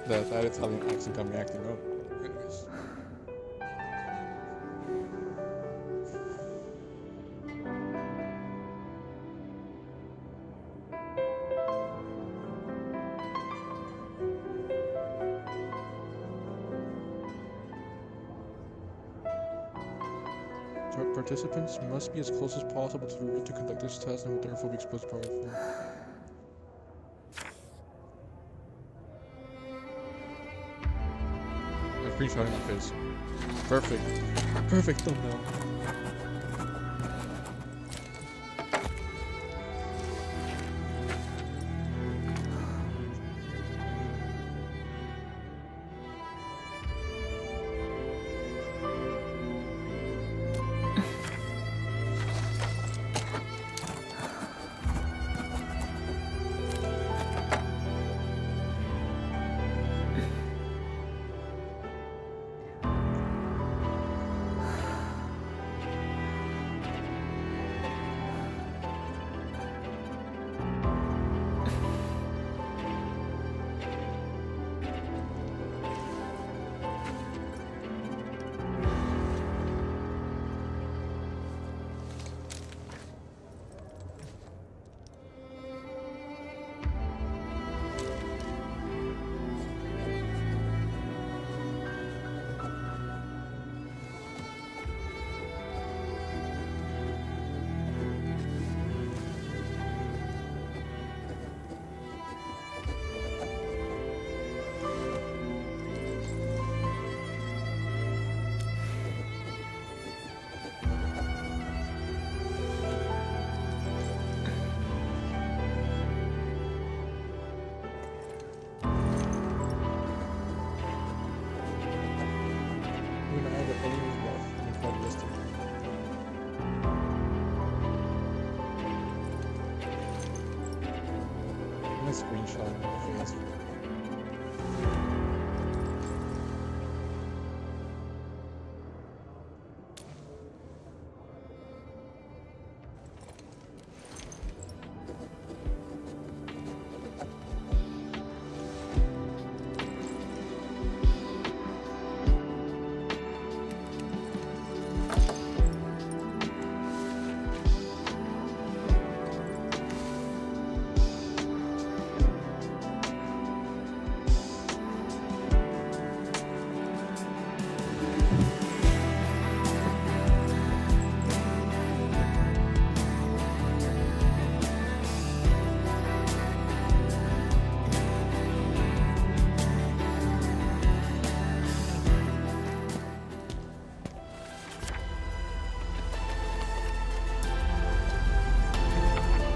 That Italian accent got me acting up. Anyways. Participants must be as close as possible to the route to conduct this test and will therefore be exposed to powerful. I'm screenshotting my face. Perfect. Perfect thumbnail. Screenshot my face.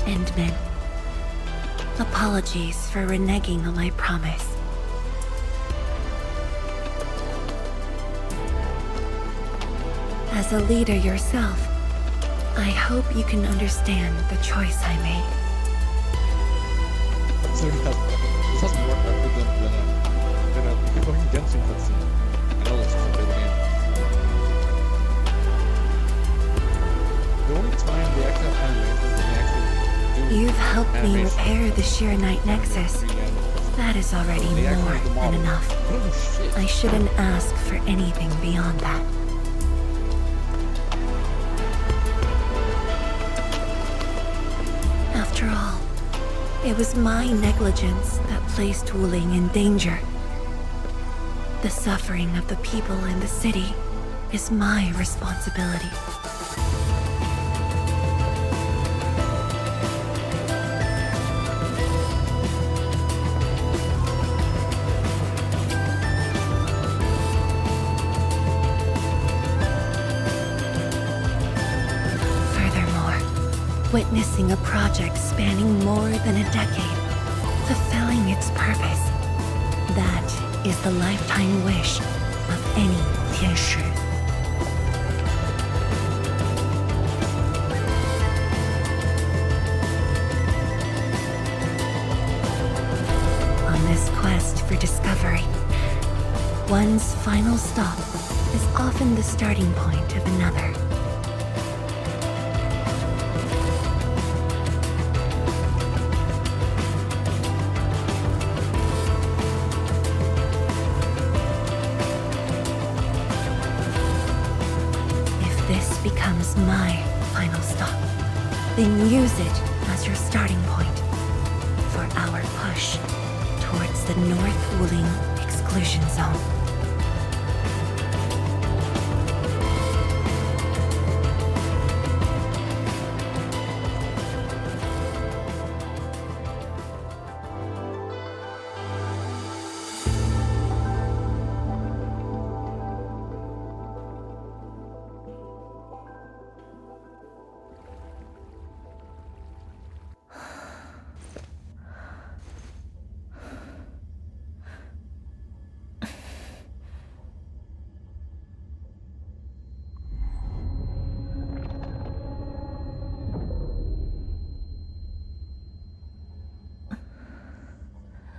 Endman, apologies for reneging on my promise. As a leader yourself, I hope you can understand the choice I made. This has more effort than a fucking Genshin cutscene. I know this is a big game. The only time they actually have animation is when they actually do You've helped me animation. repair the Sheer Night Nexus. That is already They actually more make the than model. enough. Oh shit. I shouldn't ask for anything beyond that. After all, it was my negligence that placed Wuling in danger. The suffering of the people in the city is my responsibility. Witnessing a project spanning more than a decade, fulfilling its purpose. That is the lifetime wish of any Tianshi. On this quest for discovery, one's final stop is often the starting point of another. then use it as your starting point for our push towards the North Wuling exclusion zone.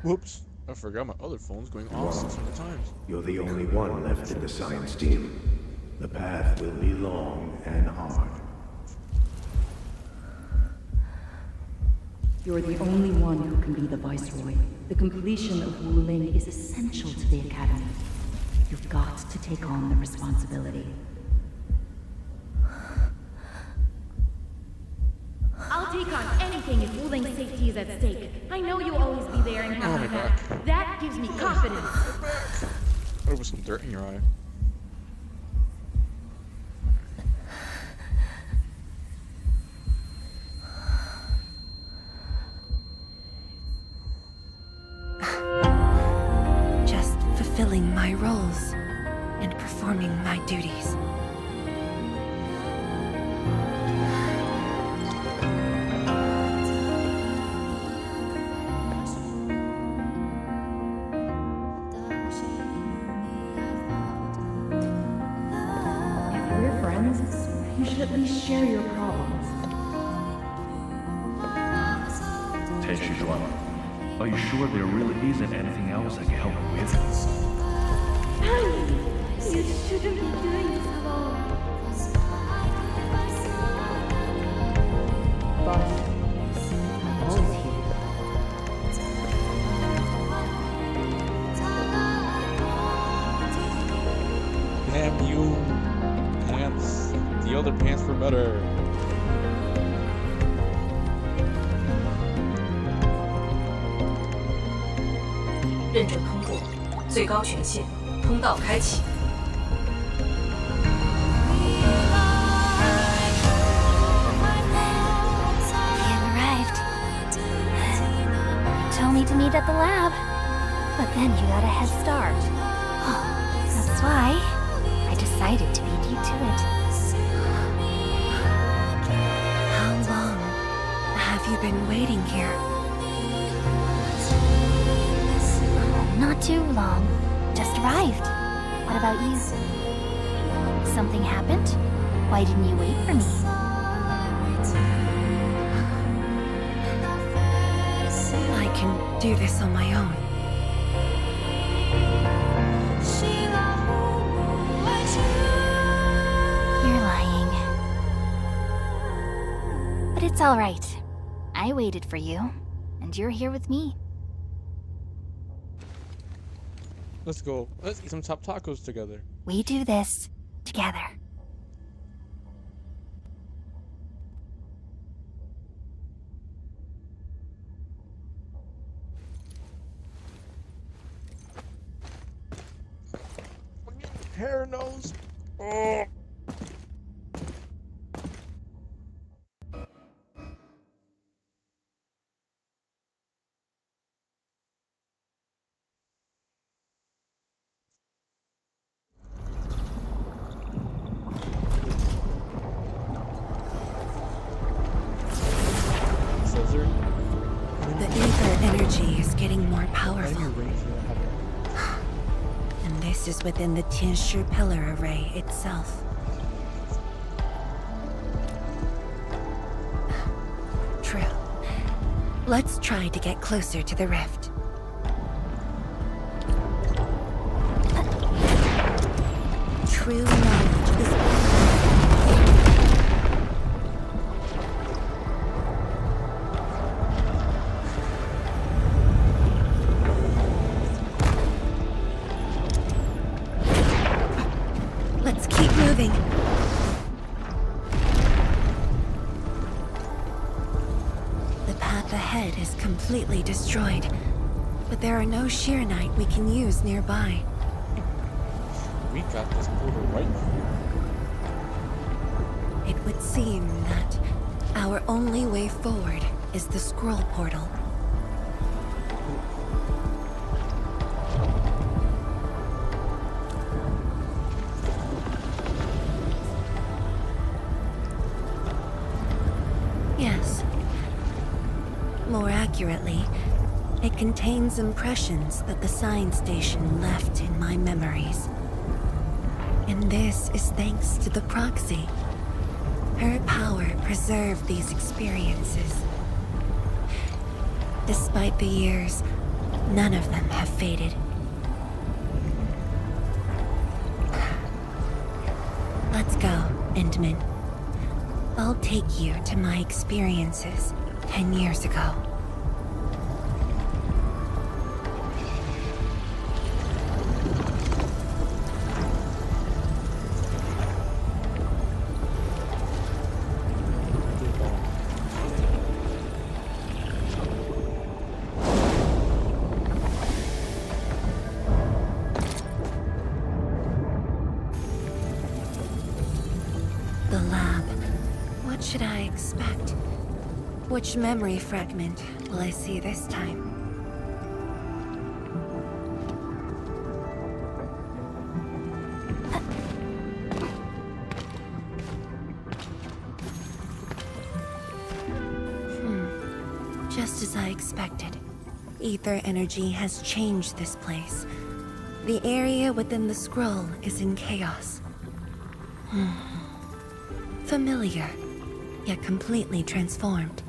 Whoops, I forgot my other phone's going off 600 times. You're the only one left in the science team. The path will be long and hard. You're the only one who can be the Viceroy. The completion of Wuling is essential to the Academy. You've got to take on the responsibility. I'll take on anything if Wuling's safety is at stake. I know you'll always be there and have my back. That gives me confidence. There was some dirt in your eye. Just fulfilling my roles and performing my duties. You should at least share your problems. Are you sure there really isn't anything else I can help you with? You shouldn't be doing this alone. But I'm always here. Damn you, pants. The other pants were better. 认证通过，最高权限，通道开启。 Told me to meet at the lab, but then you got a head start. That's why I decided to beat you to it. How long have you been waiting here? Not too long. Just arrived. What about you? Something happened? Why didn't you wait for me? I can do this on my own. You're lying. But it's all right. I waited for you, and you're here with me. Let's go. Let's eat some top tacos together. We do this together. Hair nose. Oh. The ether energy is getting more powerful. And this is within the Tianshi pillar array itself. True. Let's try to get closer to the rift. True knowledge is Let's keep moving. completely destroyed, but there are no Sheernite we can use nearby. We got this portal right here. It would seem that our only way forward is the scroll portal. Yes. More accurately, it contains impressions that the science station left in my memories. And this is thanks to the proxy. Her power preserved these experiences. Despite the years, none of them have faded. Let's go, Endman. I'll take you to my experiences 10 years ago. The lab. What should I expect? Which memory fragment will I see this time? Just as I expected. Ether energy has changed this place. The area within the scroll is in chaos. Familiar, yet completely transformed.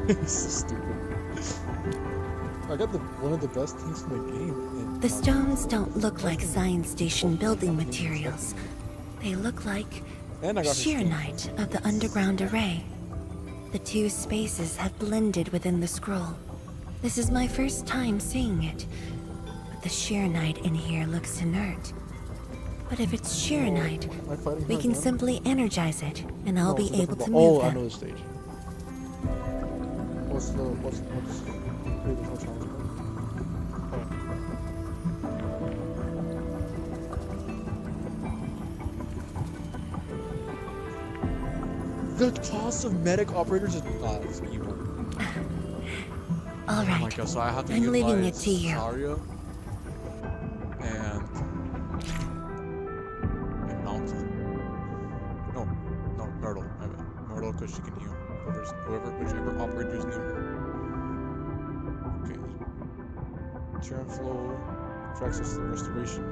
It's so stupid. I got one of the best things in the game. The stones don't look like science station building materials. They look like Sheernite of the underground array. The two spaces have blended within the scroll. This is my first time seeing it, but the Sheernite in here looks inert. But if it's Sheernite, we can simply energize it, and I'll be able to move them. I know the stage. What's wait, there's no challenge. The toss of medic operators is it's evil. All right, oh my God, so I have to I'm leaving it to you. Zarya and Mountain. No, Myrtle. I mean, Myrtle, because she can heal. Whichever operator's near her. Okay. Turn flow. track system restoration.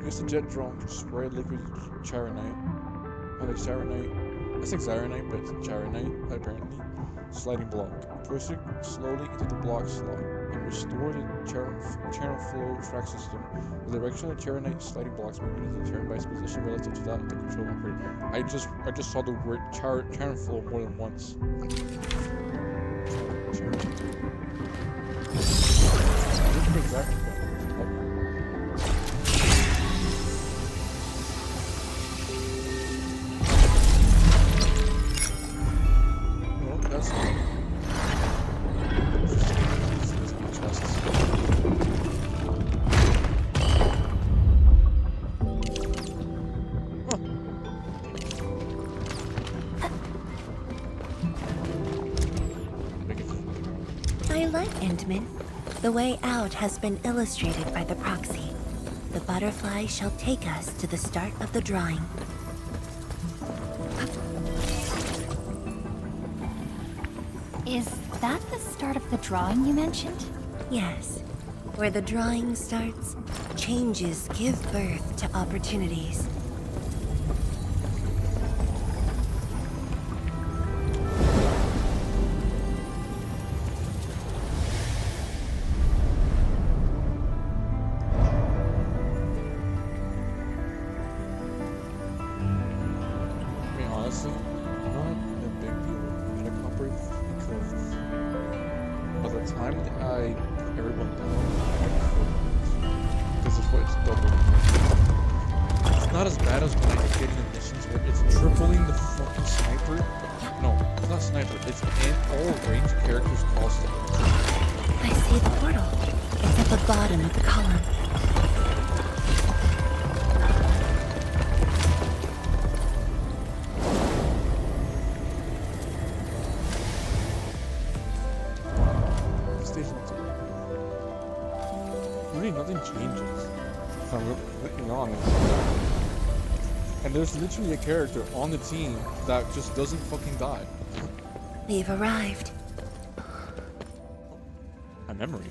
Use the jet drone to spray liquid charonite. I think Xyronite, but it's charonite, apparently. Sliding block. Push it slowly into the block slot and restore the channel flow track system. The direction of the charonite sliding blocks may be determined by its position relative to that of the control operator. I just saw the word channel flow more than once. Exactly. I like Endman. The way out has been illustrated by the proxy. The butterfly shall take us to the start of the drawing. Is that the start of the drawing you mentioned? Yes. Where the drawing starts, changes give birth to opportunities. There's literally a character on the team that just doesn't fucking die. We've arrived. A memory.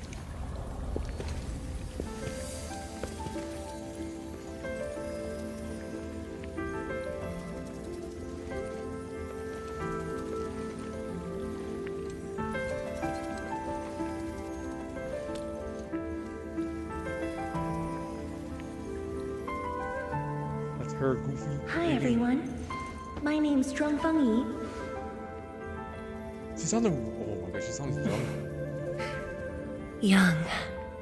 Hi everyone. My name's Zhongfeng Yi. She sounded. Oh my gosh, she sounds young. Young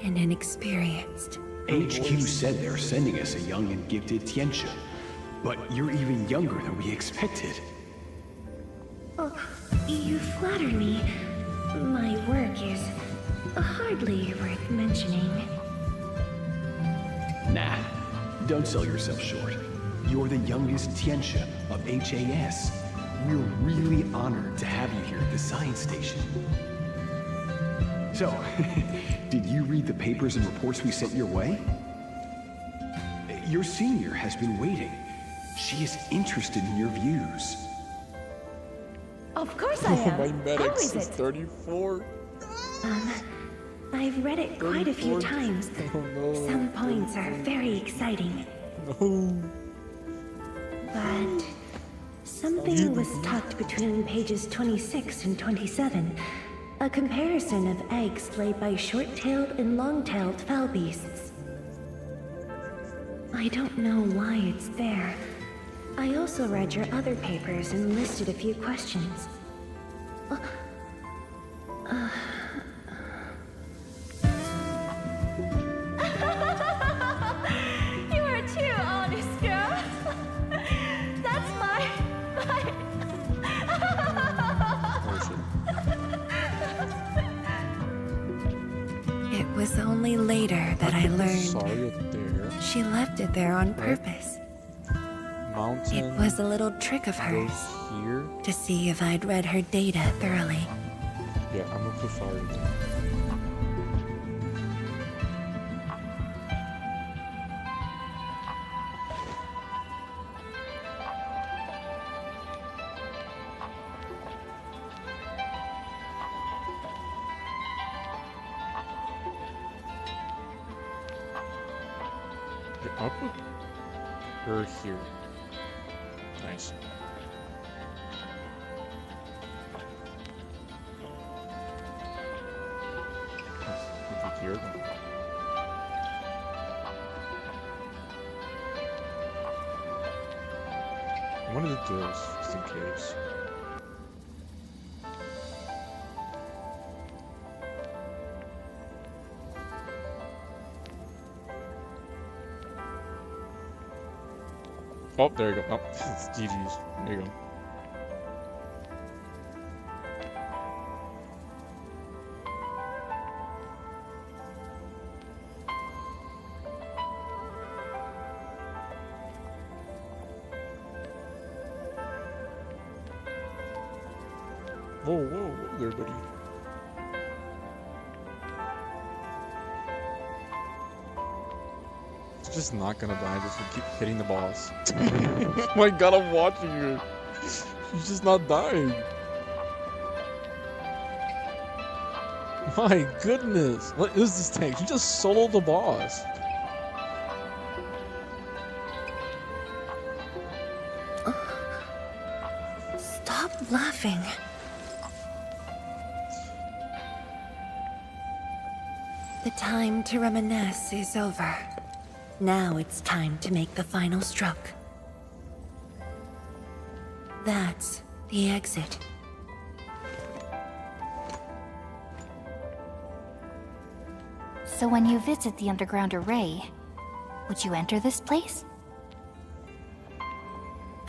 and inexperienced. HQ said they're sending us a young and gifted Tianxia, but you're even younger than we expected. Oh, you flatter me. My work is hardly worth mentioning. Nah, don't sell yourself short. You're the youngest Tianxia of HAS. We're really honored to have you here at the science station. So, did you read the papers and reports we sent your way? Your senior has been waiting. She is interested in your views. Of course I am. My medics How is is it? 34. I've read it quite a few times. Oh no. Some points are very exciting. No. But something was tucked between pages 26 and 27. A comparison of eggs laid by short-tailed and long-tailed fowl beasts. I don't know why it's there. I also read your other papers and listed a few questions. You are too honest, girl. That's my... It was only later that I learned there. she left it there on purpose. Mountain. It was a little trick of hers Here. to see if I'd read her data thoroughly. Yeah, I'm gonna put fire there. Yeah, I'll put her here. Nice. Put you here. One of the doors, just in case. Oh, there you go. Oh, it's GG's. There you go. Whoa, whoa there, buddy. It's just not gonna die, just gonna keep hitting the boss. Oh my god, I'm watching her. She's just not dying. My goodness. What is this tank? She just soloed the boss. Stop laughing. The time to reminisce is over. Now it's time to make the final stroke. That's the exit. So when you visit the underground array, would you enter this place?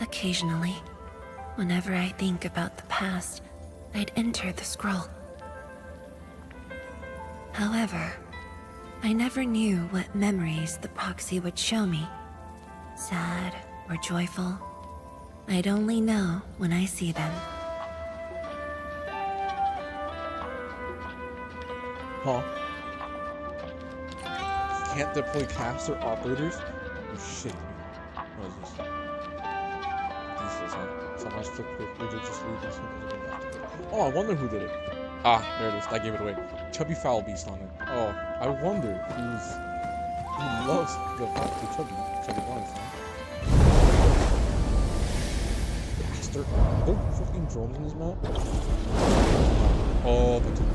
Occasionally, whenever I think about the past, I'd enter the scroll. However, I never knew what memories the proxy would show me. Sad or joyful, I'd only know when I see them. Huh? Can't deploy caster operators? Oh shit. What is this? These, huh? Sometimes flip quickly, they just leave this one. Oh, I wonder who did it. Ah, there it is. That gave it away. Chubby Foul Beast on it. Oh, I wonder who loves the chubby ones, huh? Bastard. There are fucking drones in this map? Oh, the two.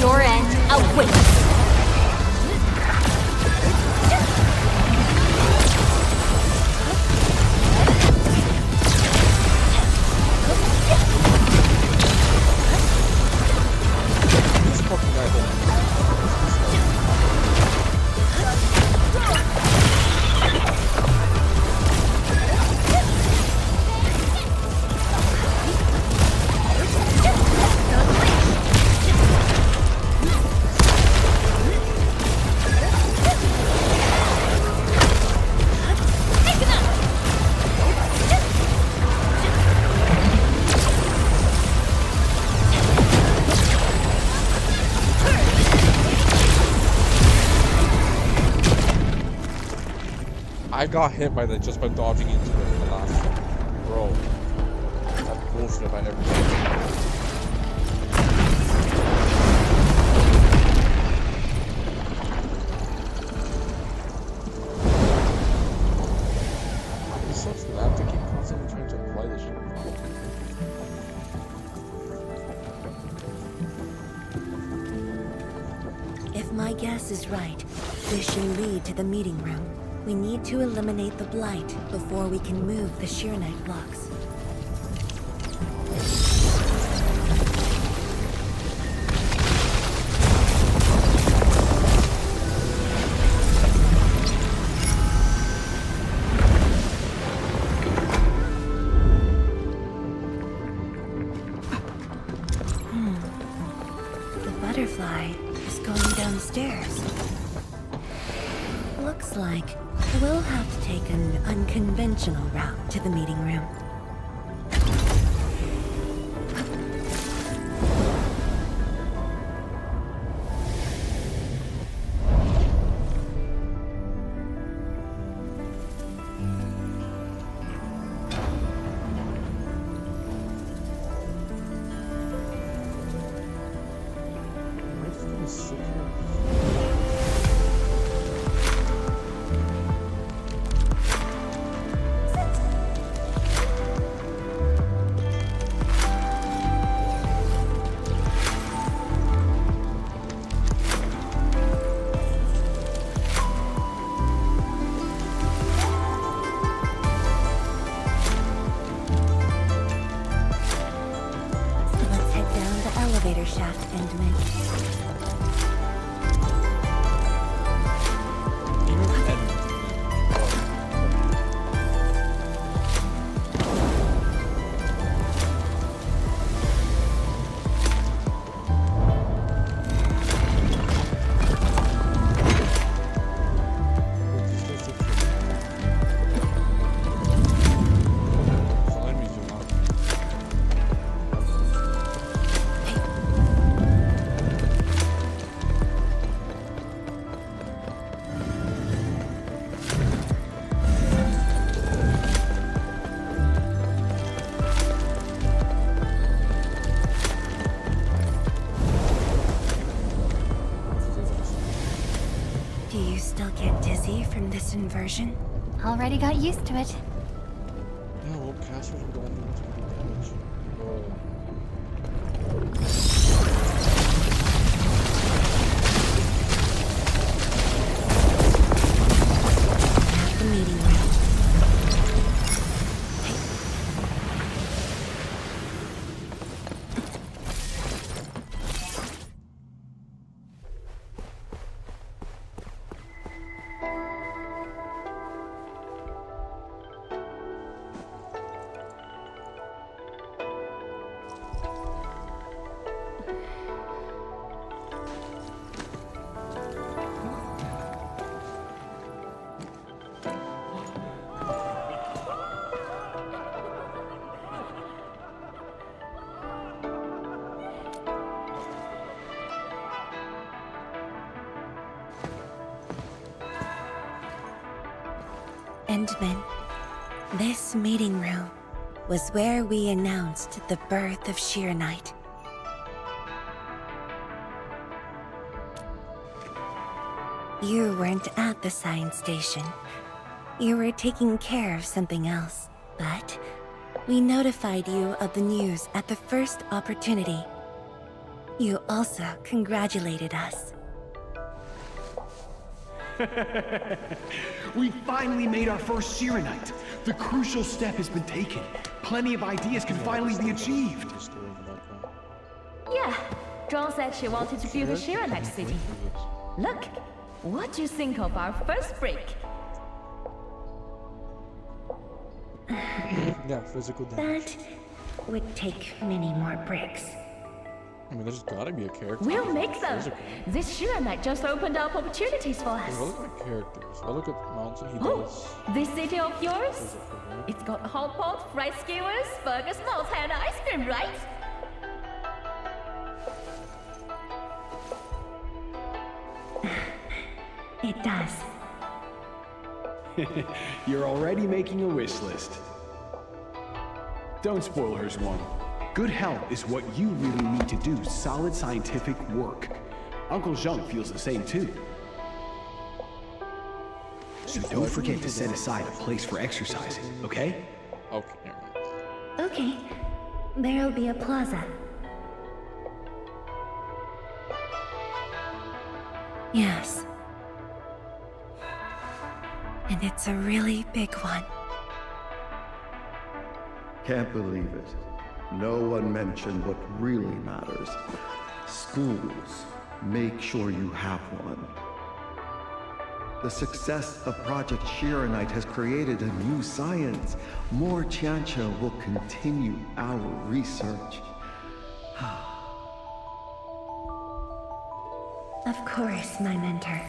Your end awaits. I got hit by that just by dodging into it in the last one. Bro. That bullshit if I ever did. It sucks that I have to keep constantly trying to apply this shit. If my guess is right, this should lead to the meeting room. We need to eliminate the blight before we can move the Sheer Knight blocks. The butterfly is going downstairs. Looks Looks like we'll have to take an unconventional route to the meeting room. Shaft, Endman. Do you still get dizzy from this inversion? Already got used to it. Yeah, well, casters are the only ones who do damage. At the meeting room. Endman, this meeting room was where we announced the birth of Sheer Knight. You weren't at the science station. You were taking care of something else, but we notified you of the news at the first opportunity. You also congratulated us. We finally made our first Sheeranite. The crucial step has been taken. Plenty of ideas can finally be achieved. Yeah, Dawn said she wanted to build a Sheeranite city. Look, what do you think of our first break? Yeah, physical damage. That would take many more bricks. I mean, there's gotta be a character. We'll make them! This Sheeranite just opened up opportunities for us. If I look at characters, if I look at Mountain, he Oh, does. this city of yours? It's got a hot pot, fried skewers, burgers, malts, and ice cream, right? It does. You're already making a wish list. Don't spoil hers, one. Good health is what you really need to do solid scientific work. Uncle Zheng feels the same too. So don't forget to set aside a place for exercising, okay? Okay. Okay, there'll be a plaza. Yes. And it's a really big one. Can't believe it. No one mentioned what really matters. Schools. Make sure you have one. The success of Project Sheeranite has created a new science. More Tiancha will continue our research. Of course, my mentor.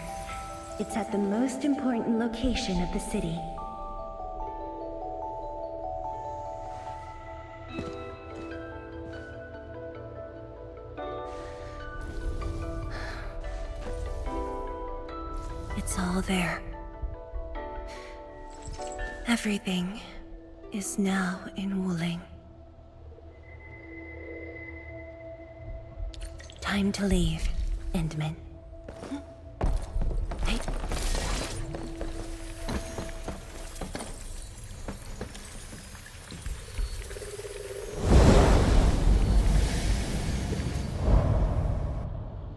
It's at the most important location of the city. It's all there. Everything is now in Wuling. Time to leave, Endman. Hey.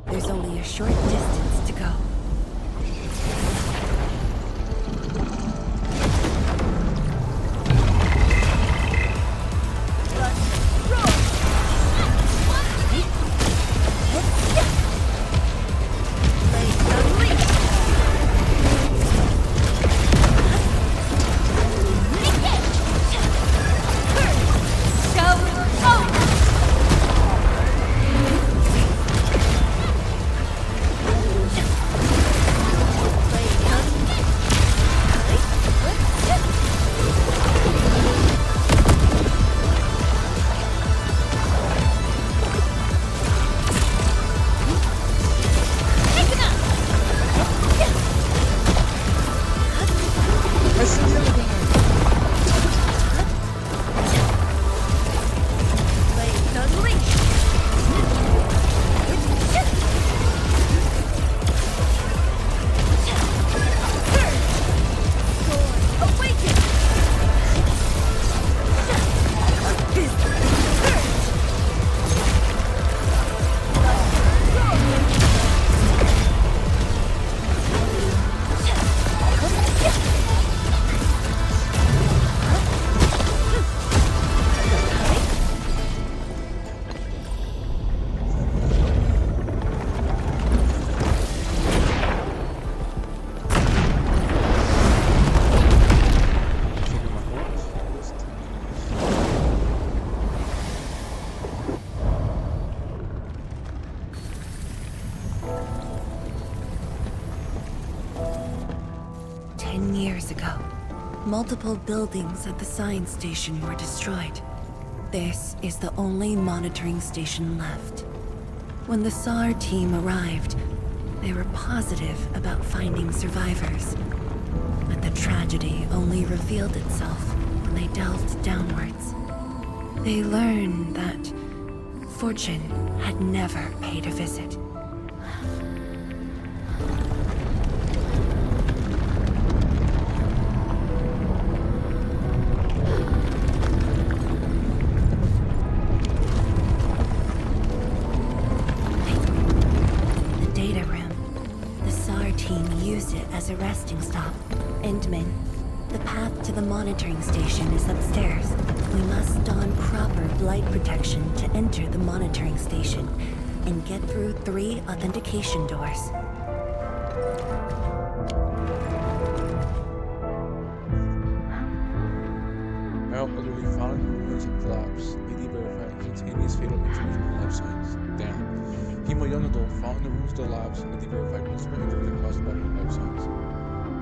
There's only a short distance to go. Multiple buildings at the science station were destroyed. This is the only monitoring station left. When the SAR team arrived, they were positive about finding survivors. But the tragedy only revealed itself when they delved downwards. They learned that fortune had never paid a visit. As a resting stop. Endman, the path to the monitoring station is upstairs. We must don proper blight protection to enter the monitoring station and get through 3 authentication doors. Male elderly found ruins of collapse. AD verified instantaneous fatal information on life science. Damn. Hemo young adult found in the ruins of the labs. AD verified multiple injuries caused by life science.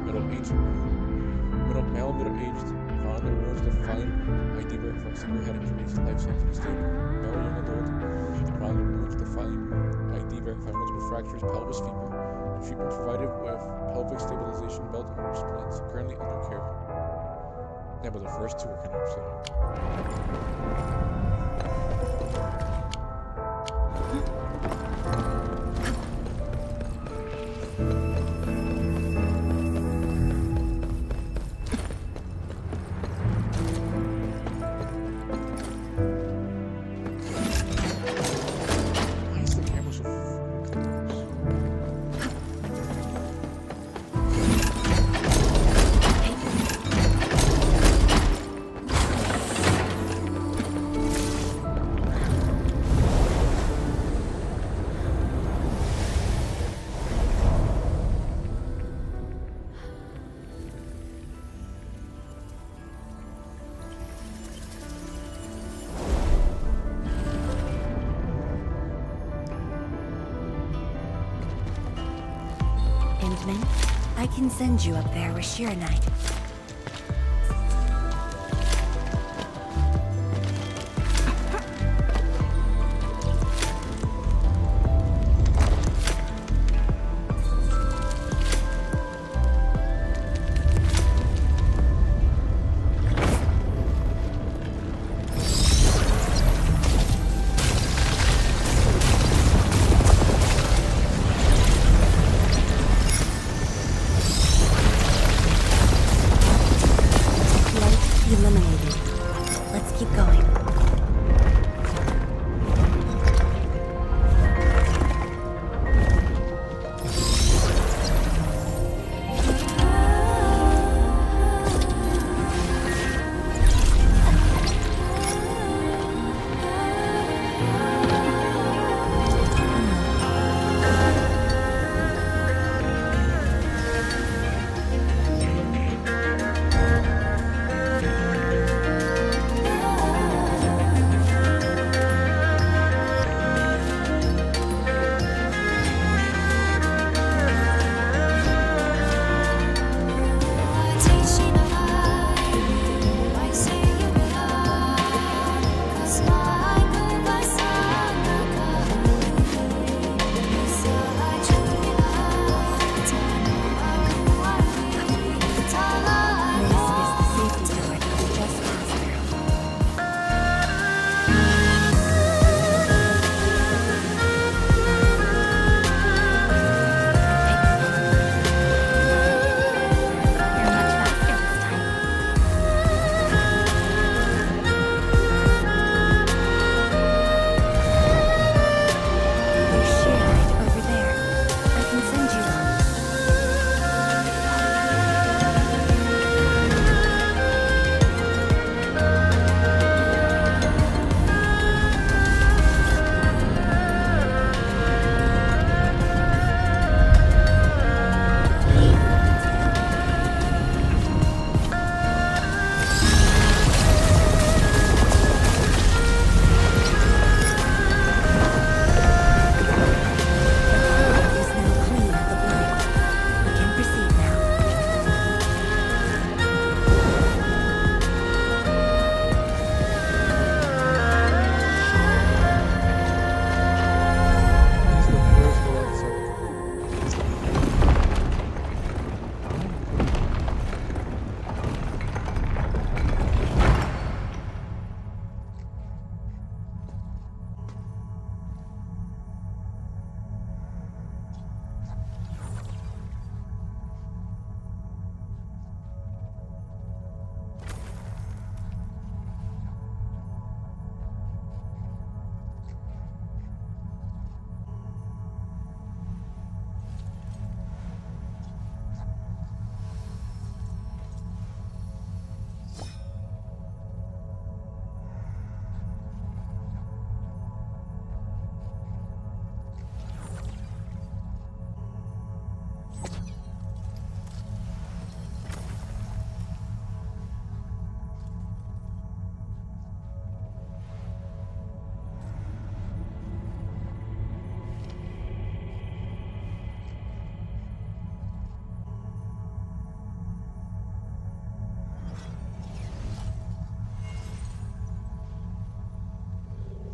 Middle-aged male middle-aged found in the ruins of the fallen. AD verified severe head injuries. Life science mistake. Male young adult found in the ruins of the fallen. ID verified multiple fractures, pelvis fever. Treatment provided with pelvic stabilization belt and splints. Currently under care. Yeah, but the first 2 are kind of upsetting. can send you up there with Shiranite. Eliminated. Let's keep going.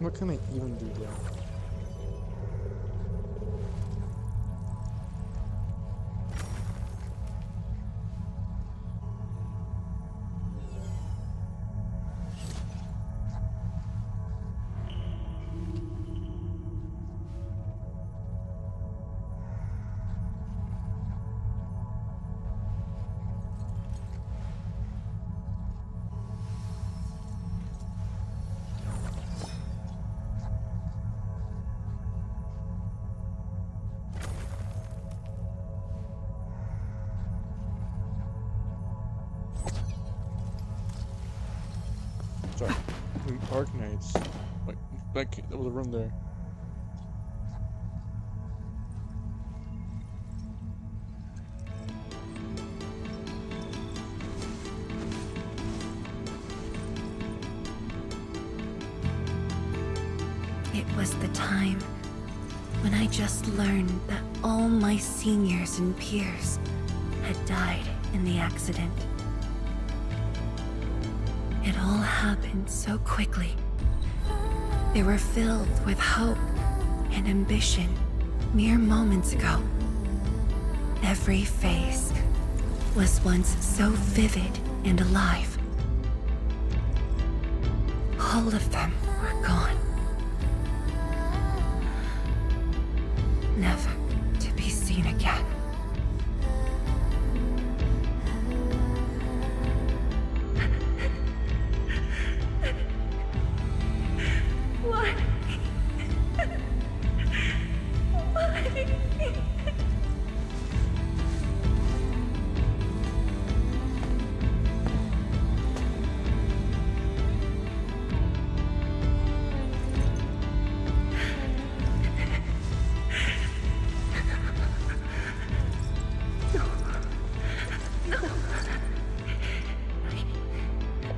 What can I even do there? Sorry, the Arknights. Like, there was a room there. It was the time when I just learned that all my seniors and peers had had died in the accident. It all happened so quickly. They were filled with hope and ambition mere moments ago. Every face was once so vivid and alive. All of them were gone. Never to be seen again. Why?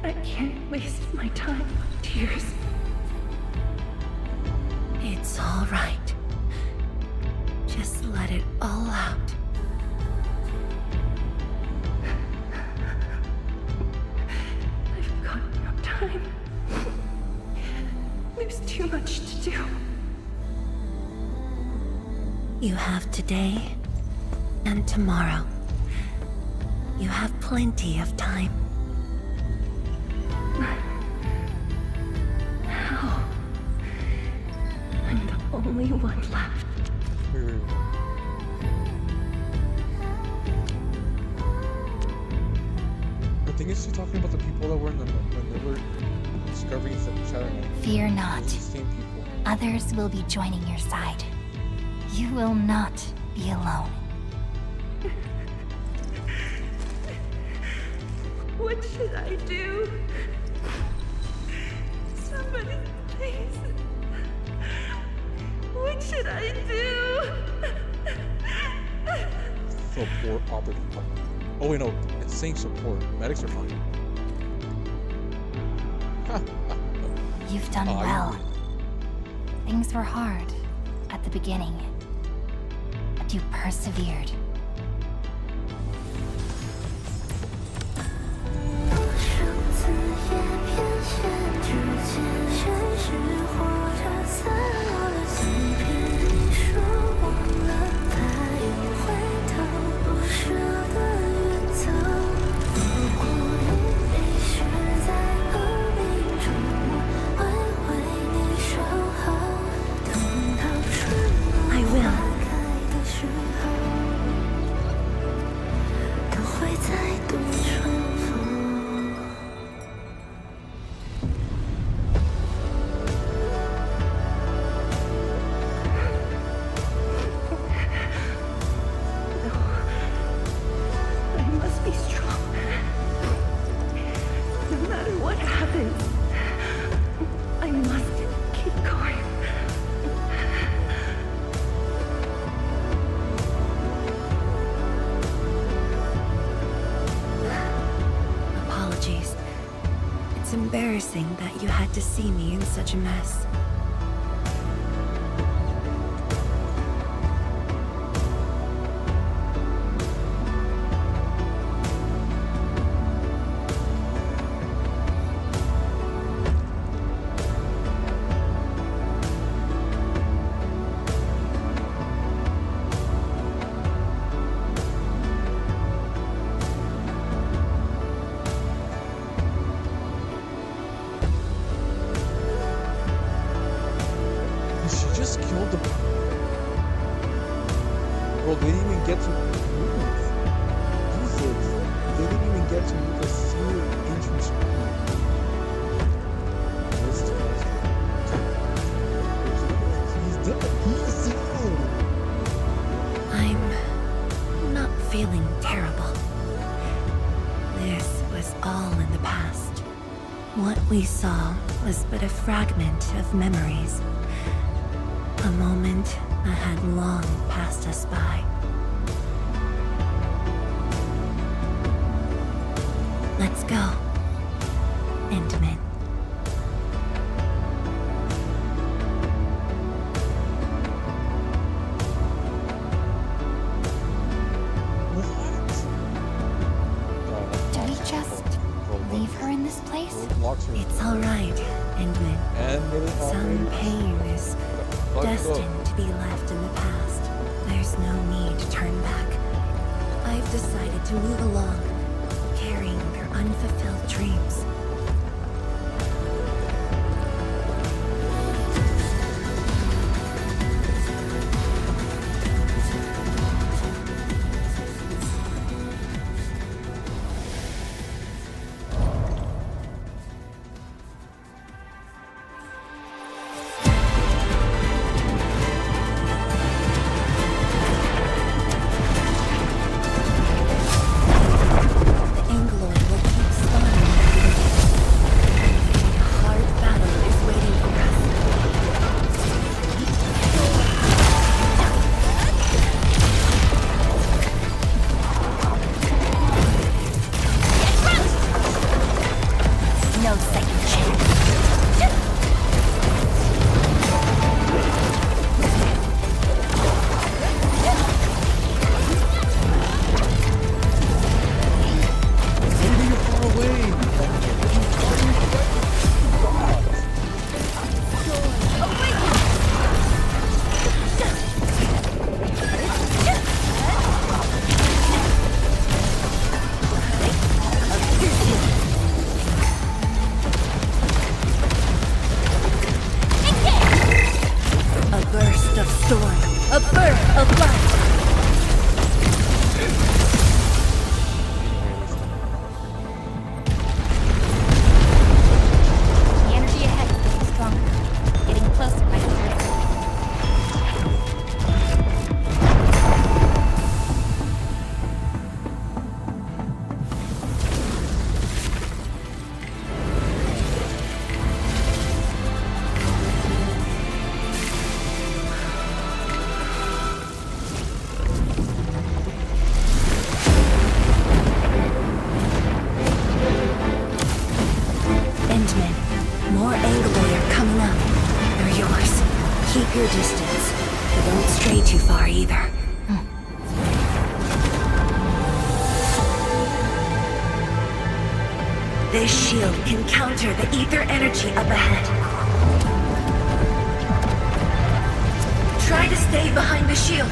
I can't waste my time on tears. It's all right. Just let it all out. I've got no time. There's too much to do. You have today and tomorrow. You have plenty of time. How? I'm the only one left. I think it's she's talking about the people that were in the when they were discovering the shadow. Fear not. It's the same people. Others will be joining your side. You will not be alone. What should I do? Somebody, please. What should I do? Support operative. Oh wait, no, it's saying support. Medics are fine. You've done well. Things were hard at the beginning, but you persevered. Embarrassing that you had to see me in such a mess. Bro, they didn't even get to move. Jesus. They didn't even get to move a single entrance. He's dead. He's dead. I'm not feeling terrible. This was all in the past. What we saw was but a fragment of memories. A moment that had long passed us by. Let's go, Endman. What? leave her in this place? It's alright, Endman. Some pain is destined to be left in the past. There's no need to turn back. I've decided to move along, carrying their unfulfilled dreams. Your distance, but don't stray too far either. This shield can counter the ether energy up ahead. Try to stay behind the shield.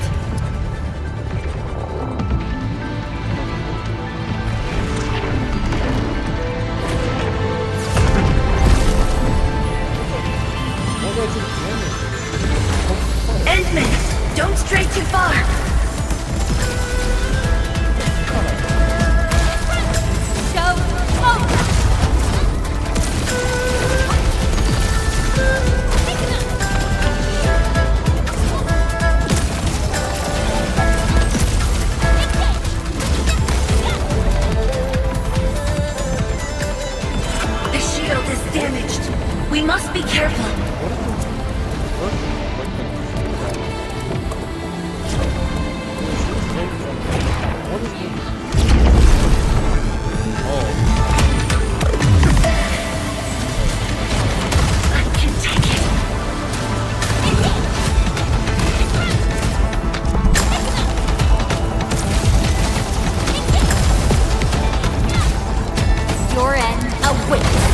Endman, don't stray too far. The shield is damaged. We must be careful. Your end awaits.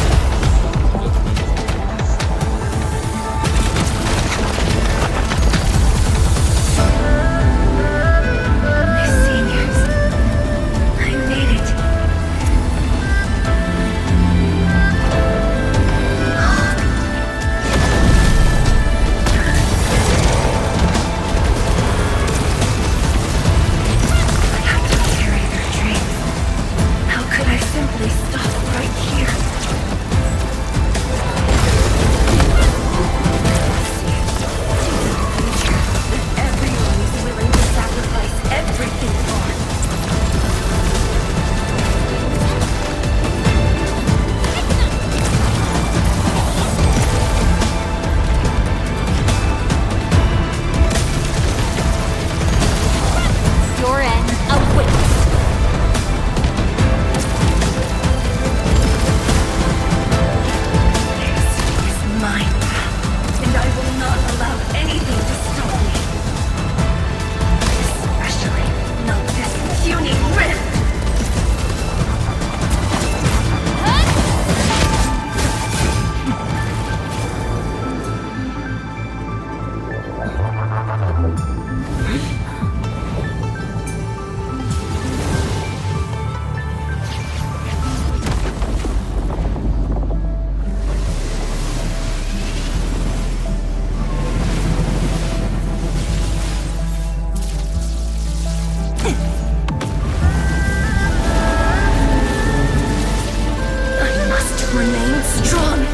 Remain strong.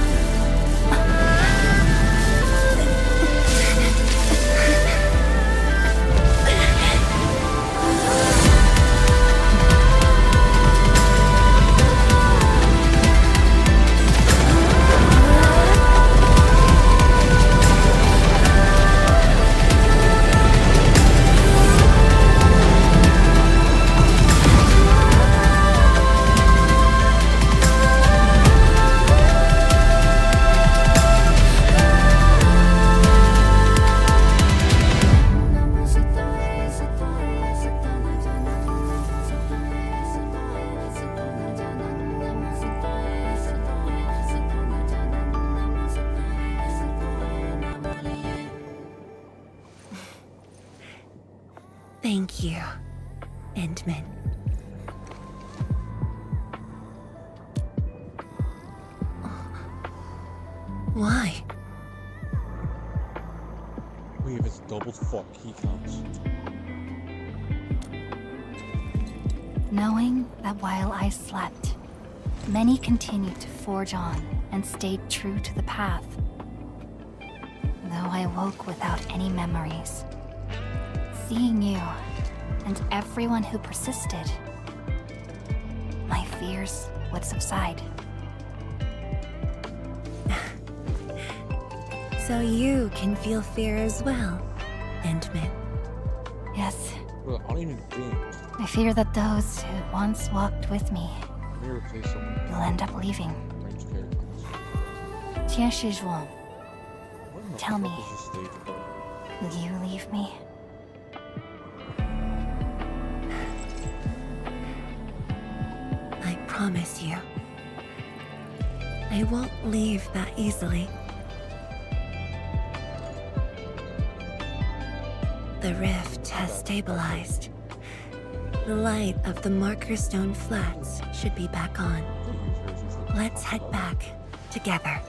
Thank you, Endman. Why? Wait, if it's double fuck, he counts. Knowing that while I slept, many continued to forge on and stayed true to the path. Though I woke without any memories, seeing you and everyone who persisted, my fears would subside. So you can feel fear as well, Endman. Yes, Well, I don't even think. I fear that those who once walked with me Let me replace someone. will end up leaving. Range characters. Tianshizhuang, What in the tell me, fuck is this stage about? will you leave me? I promise you. I won't leave that easily. The rift has stabilized. The light of the Marker Stone Flats should be back on. Let's head back together.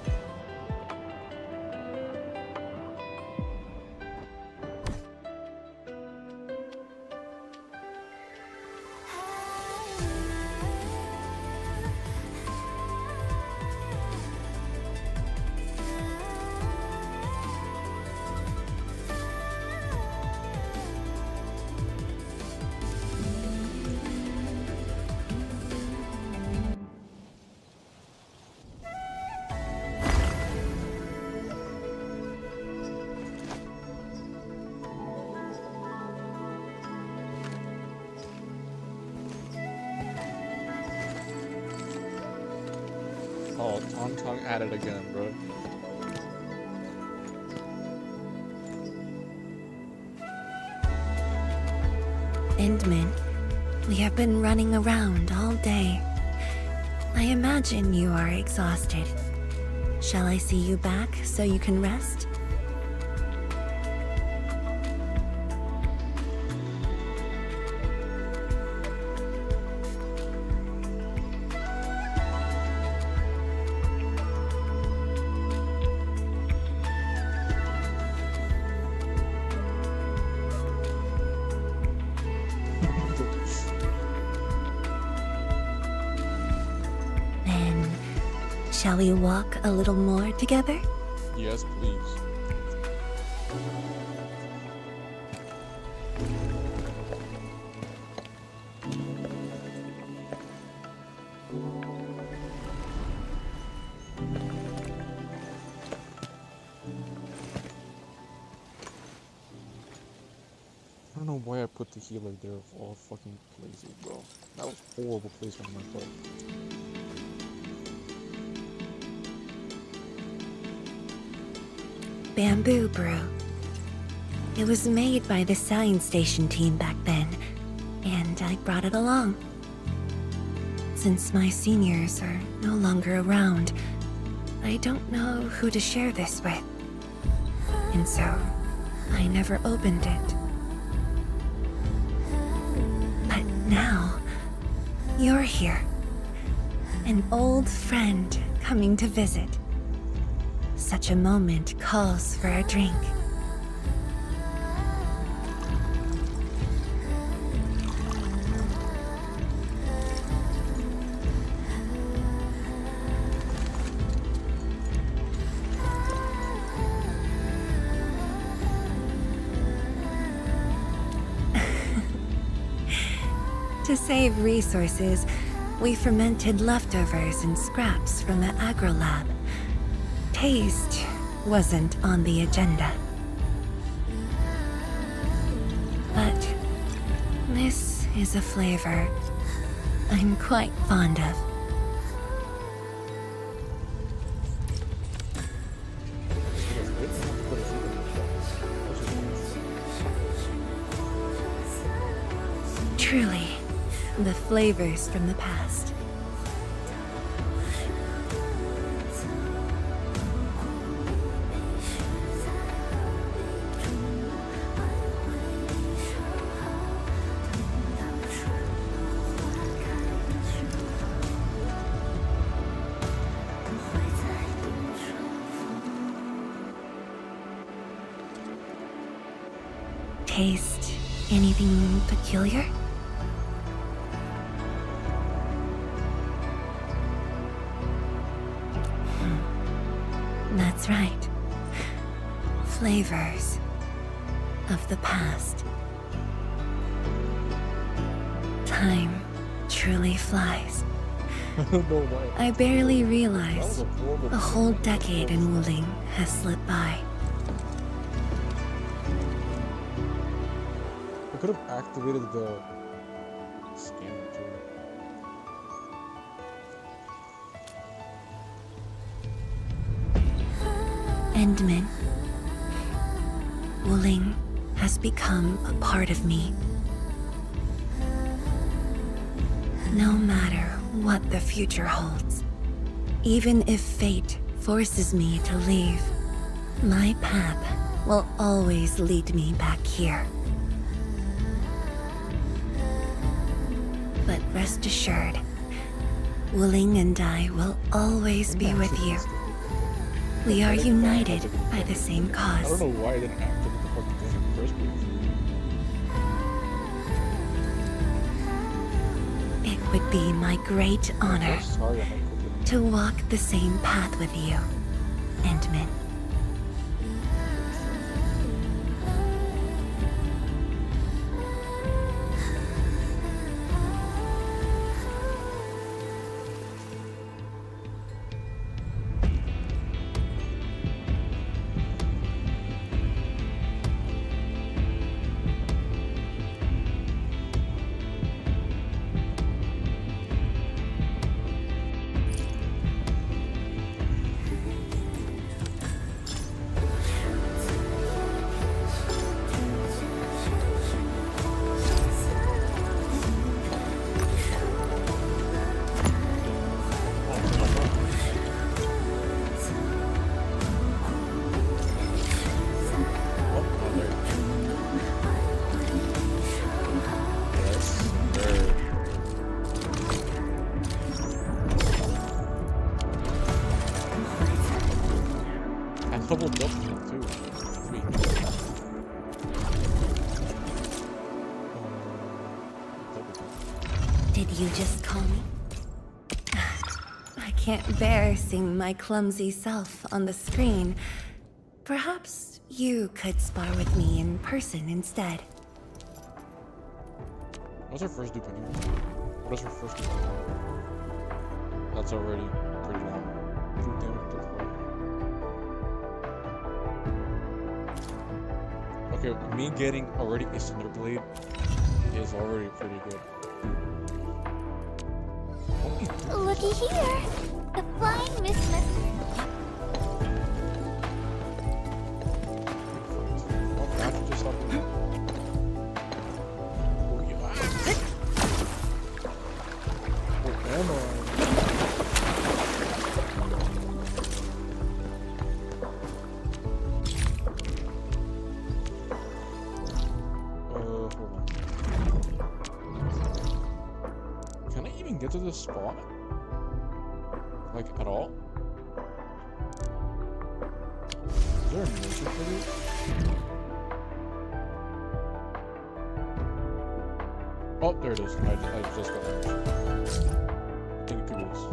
Oh, Tong at it again, bro. Endman, we have been running around all day. I imagine you are exhausted. Shall I see you back so you can rest? Then, shall we walk a little more together? Yes, please. I don't know why I put the healer there of all fucking places, bro. That was horrible placement on my part. Bamboo brew. It was made by the science station team back then, and I brought it along. Since my seniors are no longer around, I don't know who to share this with. And so, I never opened it. But now, you're here. An old friend coming to visit. Such a moment calls for a drink. To save resources, we fermented leftovers and scraps from the agro lab. Taste wasn't on the agenda. But this is a flavor I'm quite fond of. Truly, the flavors from the past. Taste anything peculiar? That's right. Flavors of the past. Time truly flies. I don't know why. I barely realized a whole decade in Wuling has slipped by. I could have activated the scanner too. Endman. Wuling has become a part of me. No matter what the future holds, even if fate forces me to leave, my path will always lead me back here. But rest assured, Wuling and I will always be with you. We are united by the same I cause. don't know why I didn't activate the fucking thing in the first place. It would be my great honor Sorry, I might cook it. to walk the same path with you, Endman. Double jump too. Sweet. Did you just call me? I can't bear seeing my clumsy self on the screen. Perhaps you could spar with me in person instead. What's her first dupe anyway? What is her first dupe? That's already pretty long. Dupe damage to the floor. Okay, me getting already a Cinder Blade is already pretty good. Looky here! The flying mist messenger. Oh, that just up there. Oh, yeah. Oh, ammo. Hold on. Can I even get to this spot? Like, at all? Is there a mission for this? Oh, there it is. I just got the mission. I think it could be this.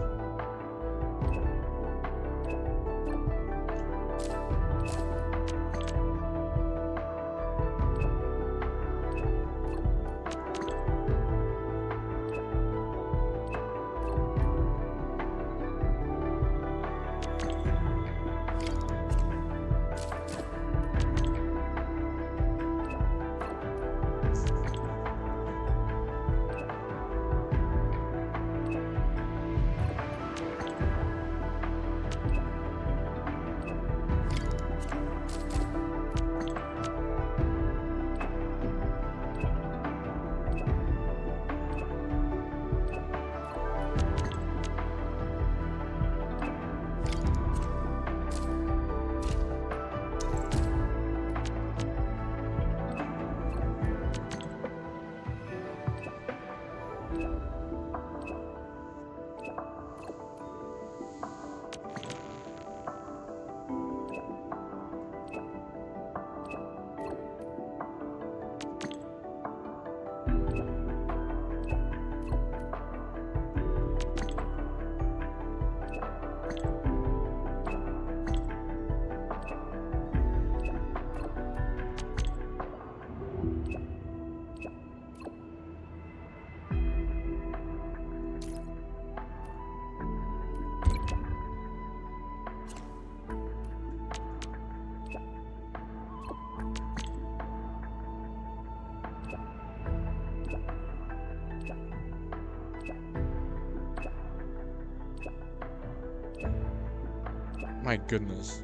My goodness.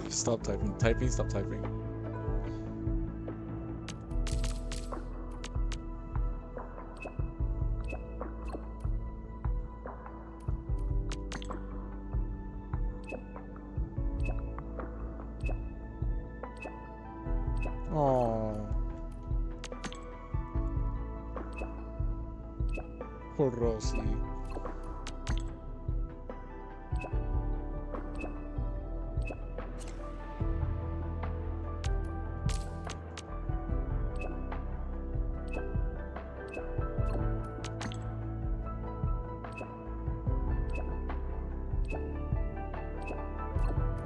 Stop typing, stop typing. Oh, poor Rosie.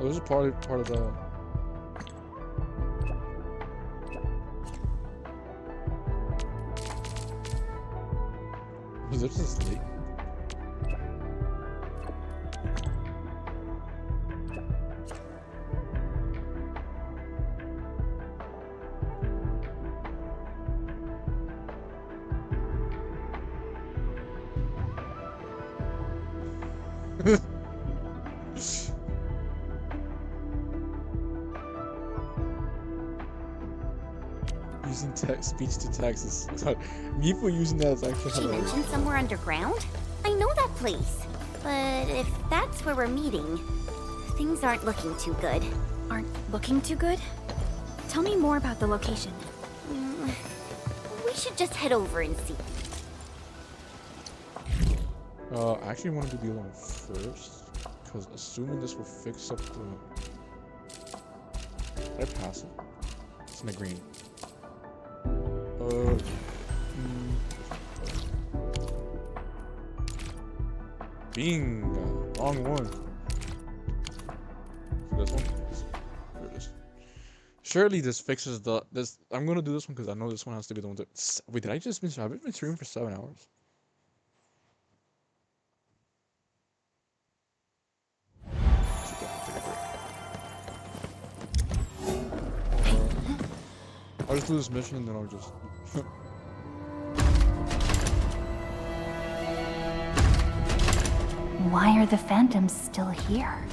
Oh, there's a part of that. Was it just late? Using text, speech to text is Meeple using that is actually She hilarious. mentioned somewhere underground? I know that place. But if that's where we're meeting, things aren't looking too good. Aren't looking too good? Tell me more about the location. We should just head over and see. I actually want to do the other one first, because assuming this will fix up the... Did I pass it? It's in the green. Bingo! Wrong one. This one? Here it is. Surely this fixes this. I'm gonna do this one because I know this one has to be the one that... Wait, did I just miss... I've been streaming for 7 hours. I'll just do this mission and then I'll just... Why are the phantoms still here?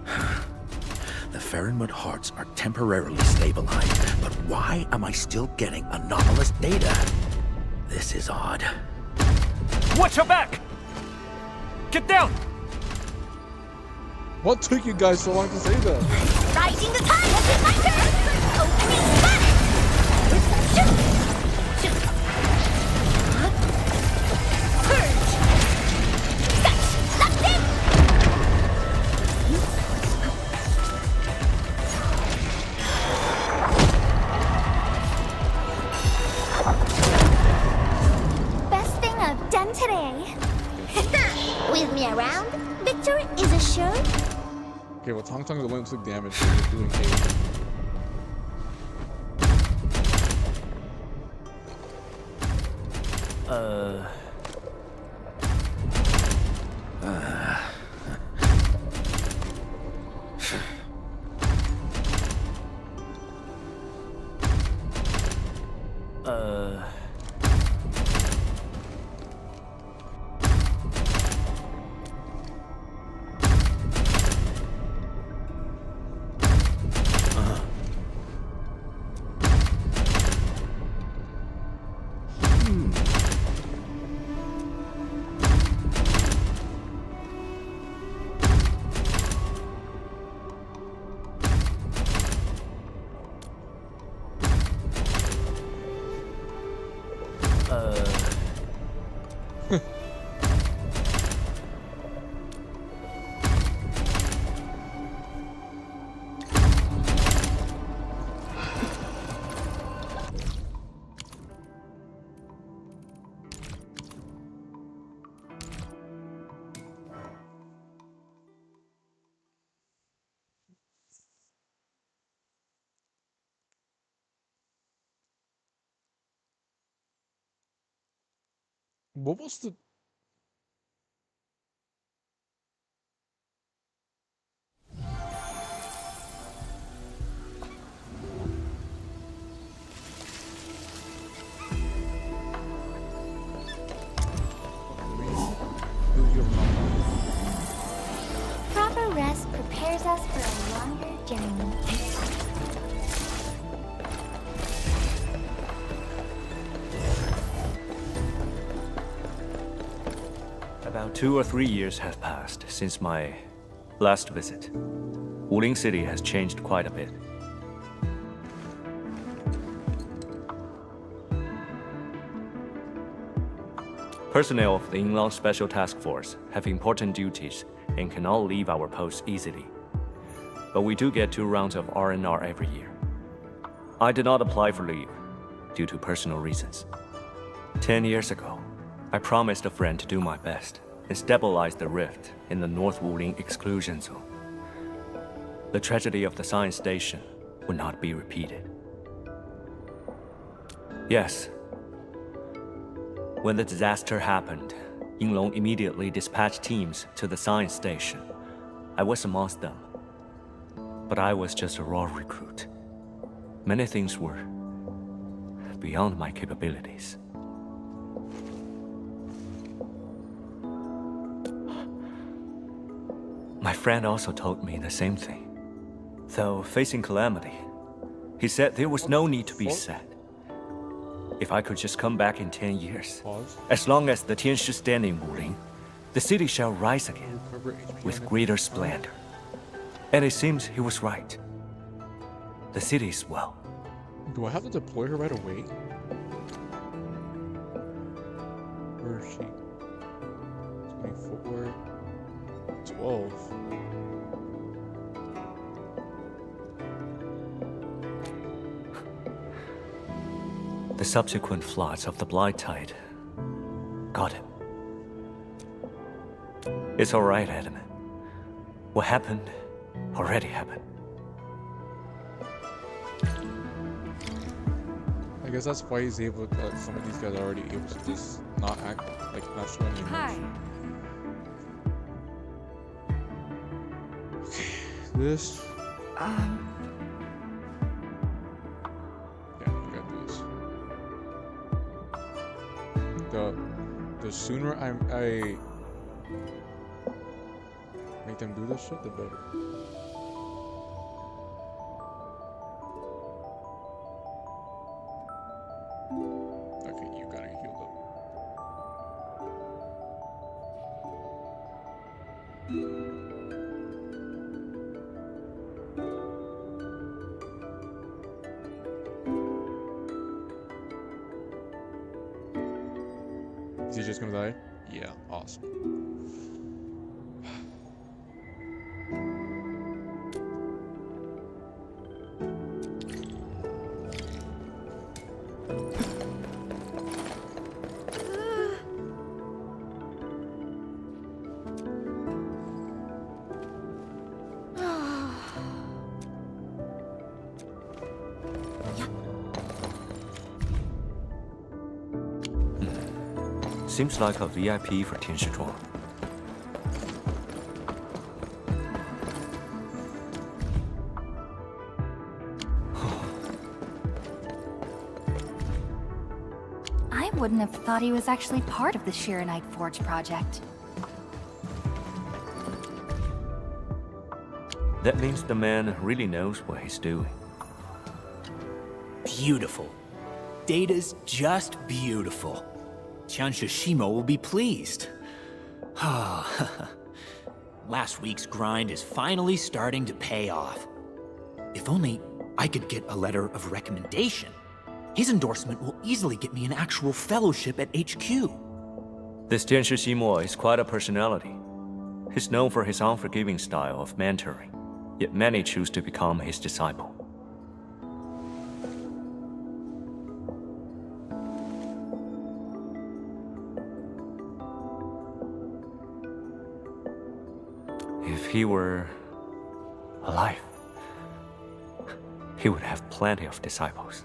The Farinwood hearts are temporarily stabilized, but why am I still getting anomalous data? This is odd. Watch your back! Get down! What took you guys so long to say that? Rising the tide! It's my turn! Opening fire! Reception! Purge! Touch! Locked in! Best thing I've done today. With me around, victory is assured. Okay, well, Tong Tong's the one who took damage. So he's doing hate. What was the... Proper rest prepares us for a longer journey. About 2 or 3 years have passed since my last visit. Wuling City has changed quite a bit. Personnel of the Inland Special Task Force have important duties and cannot leave our posts easily. But we do get 2 rounds of R&R every year. I did not apply for leave due to personal reasons. 10 years ago, I promised a friend to do my best and stabilize the rift in the North Wuling exclusion zone. The tragedy of the science station would not be repeated. Yes. When the disaster happened, Yinglong immediately dispatched teams to the science station. I was amongst them. But I was just a raw recruit. Many things were beyond my capabilities. My friend also told me the same thing. Though facing calamity, he said there was no need to be sad. If I could just come back in 10 years, as long as the Tianshi stand in Wuling, the city shall rise again with greater splendor. And it seems he was right. The city is well. Do I have to deploy her right away? Where is she? 24... 12. The subsequent floods of the Blight Tide got him. It's all right, Edmund. What happened already happened. I guess that's why he's able to, some of these guys are already able to just not act, like not show any emotion. This. Yeah, we gotta do this. The sooner I make them do this shit, the better. Okay, you gotta heal them. Is he just gonna die? Yeah, awesome. Seems like a VIP for Tianshi Zhuang. I wouldn't have thought he was actually part of the Shiranite Forge project. That means the man really knows what he's doing. Beautiful. Data's just beautiful. Tianshi Shimo will be pleased. Last week's grind is finally starting to pay off. If only I could get a letter of recommendation. His endorsement will easily get me an actual fellowship at HQ. This Tianshi Shimo is quite a personality. He's known for his unforgiving style of mentoring, yet many choose to become his disciple. If he were alive, he would have plenty of disciples.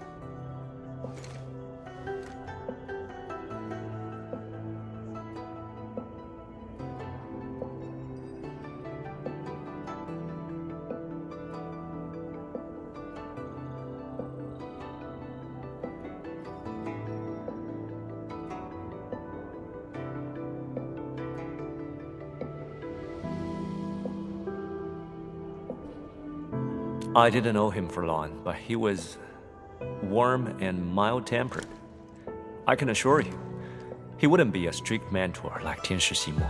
I didn't know him for long, but he was warm and mild-tempered. I can assure you, he wouldn't be a strict mentor like Tianshi Ximo.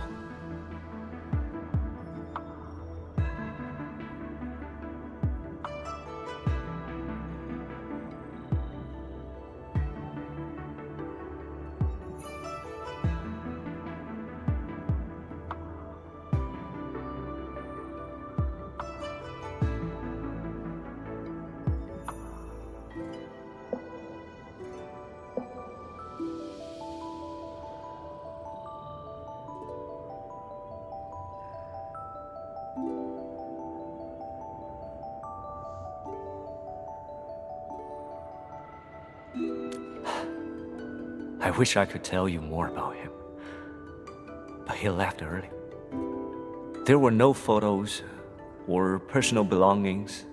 I wish I could tell you more about him, but he left early. There were no photos or personal belongings,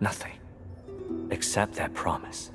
nothing, except that promise.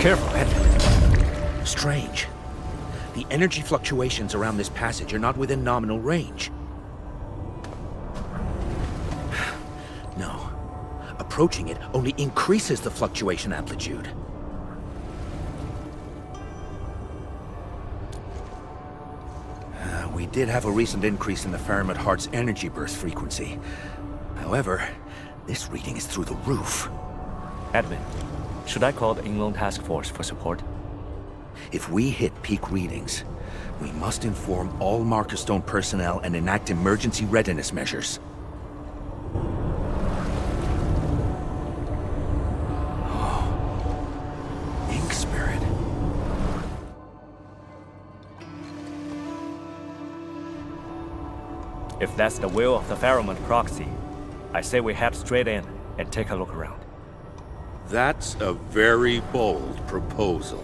Careful, Endfield. Strange. The energy fluctuations around this passage are not within nominal range. No. Approaching it only increases the fluctuation amplitude. We did have a recent increase in the Faramid Heart's energy burst frequency. However, this reading is through the roof. Admin, should I call the Yinglong Task Force for support? If we hit peak readings, we must inform all Marker Stone personnel and enact emergency readiness measures. Oh. Ink Spirit. If that's the will of the Faramid proxy, I say we head straight in and take a look around. That's a very bold proposal.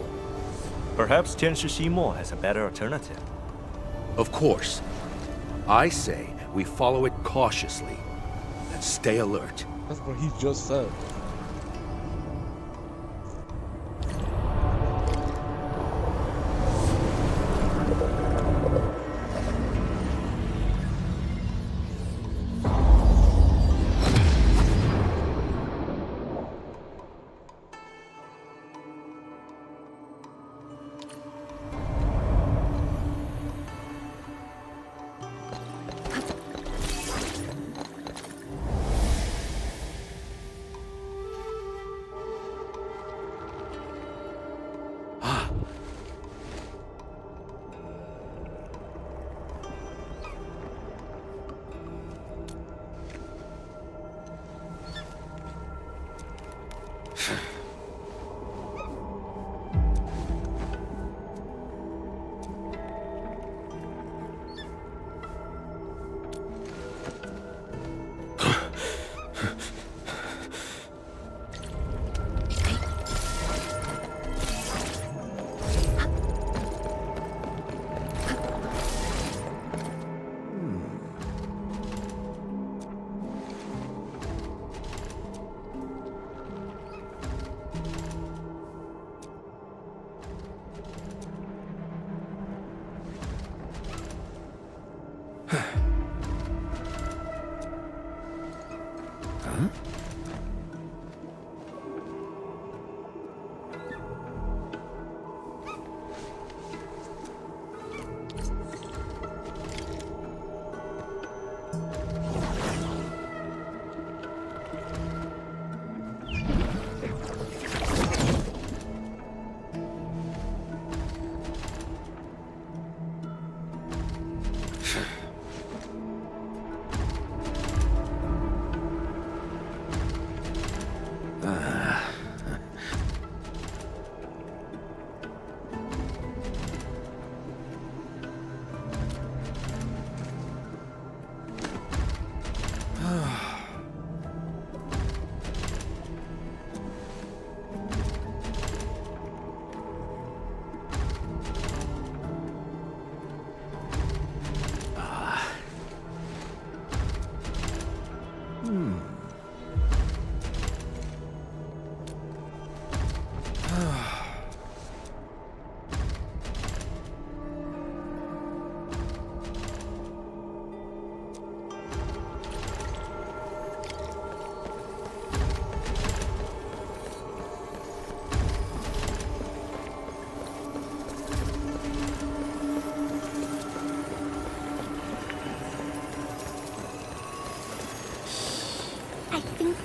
Perhaps Tianshi Ximo has a better alternative. Of course. I say we follow it cautiously and stay alert. That's what he just said.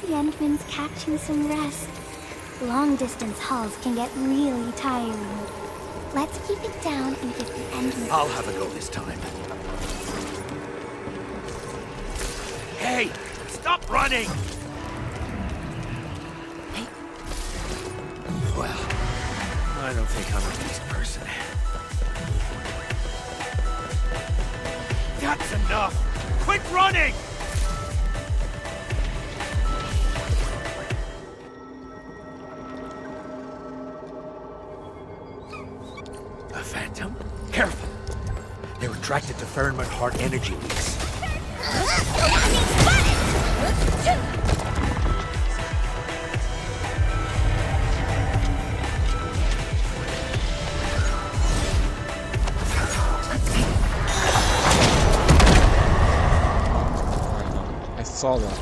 the Endman's catching some rest. Long-distance hauls can get really tiring. Let's keep it down and give the Endman... I'll have a go this time. Hey! Stop running! Well, I don't think I'm a beast person. That's enough! Quit running! A phantom? Careful! They're attracted to Fahrenheit heart energy leaks. I saw that.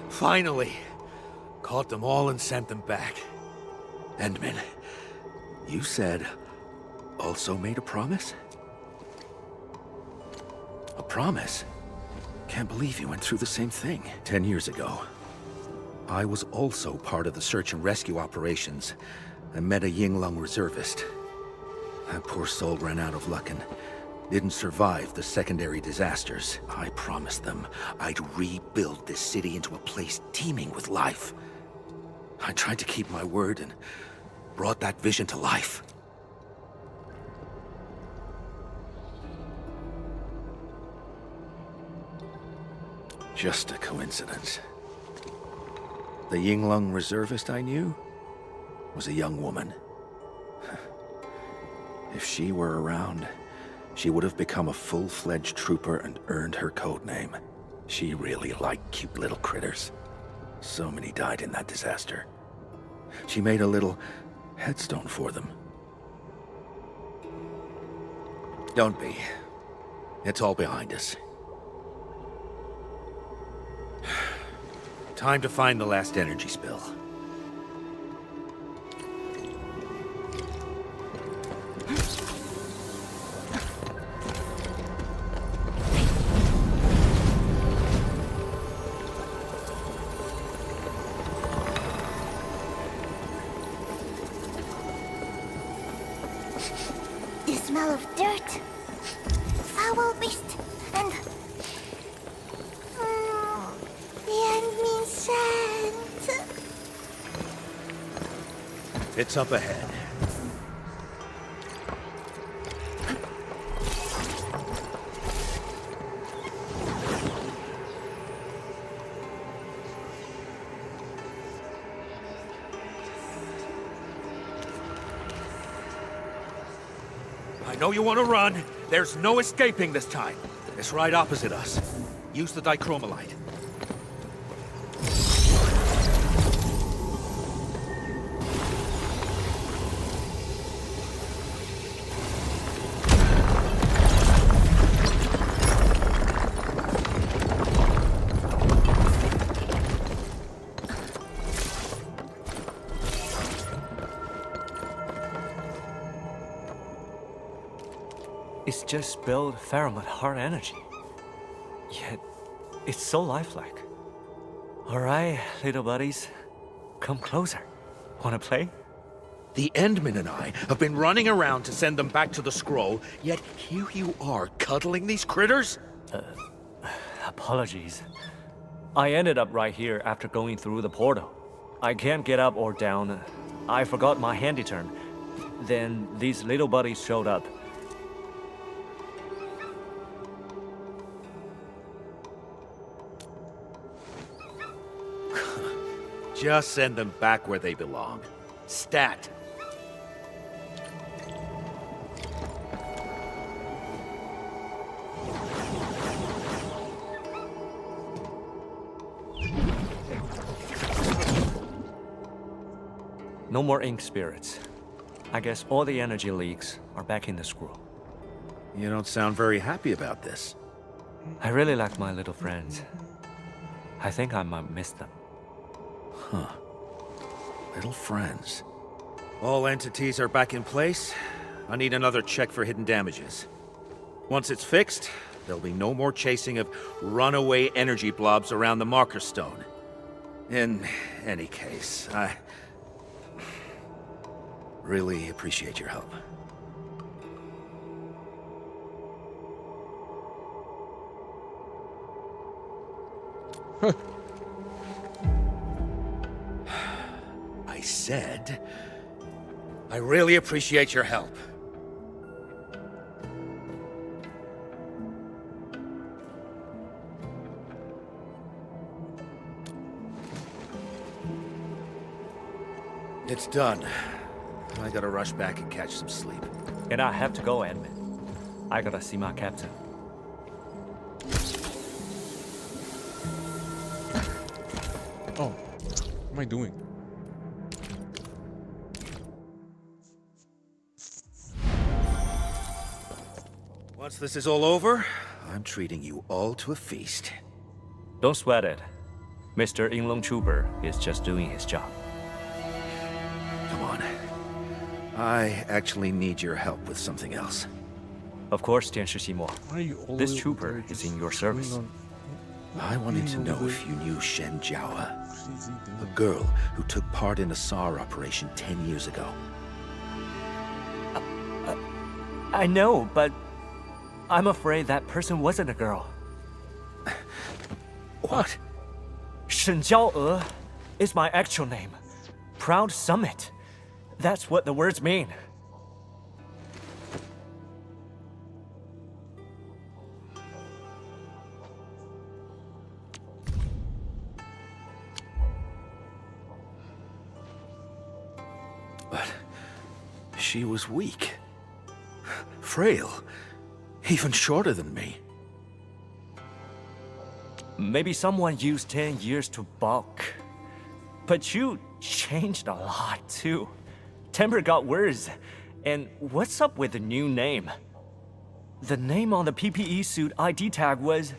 Finally! Caught them all and sent them back. Endman, you said also made a promise? A promise? Can't believe you went through the same thing. 10 years ago, I was also part of the search and rescue operations and met a Yinglong reservist. That poor soul ran out of luck and didn't survive the secondary disasters. I promised them I'd rebuild this city into a place teeming with life. I tried to keep my word and brought that vision to life. Just a coincidence. The Yinglong reservist I knew was a young woman. If she were around, she would have become a full-fledged trooper and earned her code name. She really liked cute little critters. So many died in that disaster. She made a little headstone for them. Don't be. It's all behind us. Time to find the last energy spill. The smell of dirt, foul beast, and the Endman scent. It's up ahead. I know you want to run. There's no escaping this time. It's right opposite us. Use the dichromolite. It's just spilled Fahrenheit heart energy. Yet, it's so lifelike. Alright, little buddies. Come closer. Wanna play? The Endman and I have been running around to send them back to the scroll, yet here you are cuddling these critters? Apologies. I ended up right here after going through the portal. I can't get up or down. I forgot my handy turn. Then these little buddies showed up. Just send them back where they belong. Stat. No more ink spirits. I guess all the energy leaks are back in the scroll. You don't sound very happy about this. I really like my little friends. I think I might miss them. Huh. little friends. All entities are back in place. I need another check for hidden damages. Once it's fixed, there'll be no more chasing of runaway energy blobs around the marker stone. In any case, I really appreciate your help. I said, I really appreciate your help. It's done. I gotta rush back and catch some sleep. And I have to go, Edmund. I gotta see my captain. Oh, what am I doing? Once this is all over, I'm treating you all to a feast. Don't sweat it. Mr. Inglong Trooper is just doing his job. Come on. I actually need your help with something else. Of course, Tianshi Ximo. Why are you always This trooper is in your service. I wanted to know if you knew Shen Jiaoa, a girl who took part in a SAR operation 10 years ago. I know, but I'm afraid that person wasn't a girl. What? Shen Jiaoe is my actual name. Proud Summit. That's what the words mean. But she was weak, frail, even shorter than me. Maybe someone used 10 years to bulk. But you changed a lot, too. Temper got worse. And what's up with the new name? The name on the PPE suit ID tag was...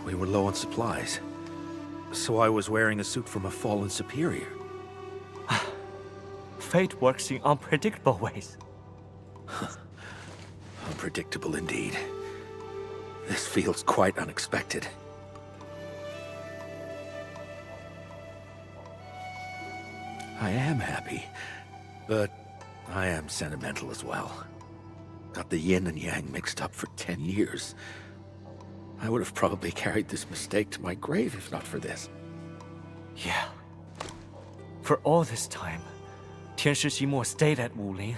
We were low on supplies, so I was wearing a suit from a fallen superior. Fate works in unpredictable ways. Unpredictable indeed. This feels quite unexpected. I am happy, but I am sentimental as well. Got the yin and yang mixed up for 10 years. I would have probably carried this mistake to my grave if not for this. Yeah. For all this time, Tianshi Ximo stayed at Wuling,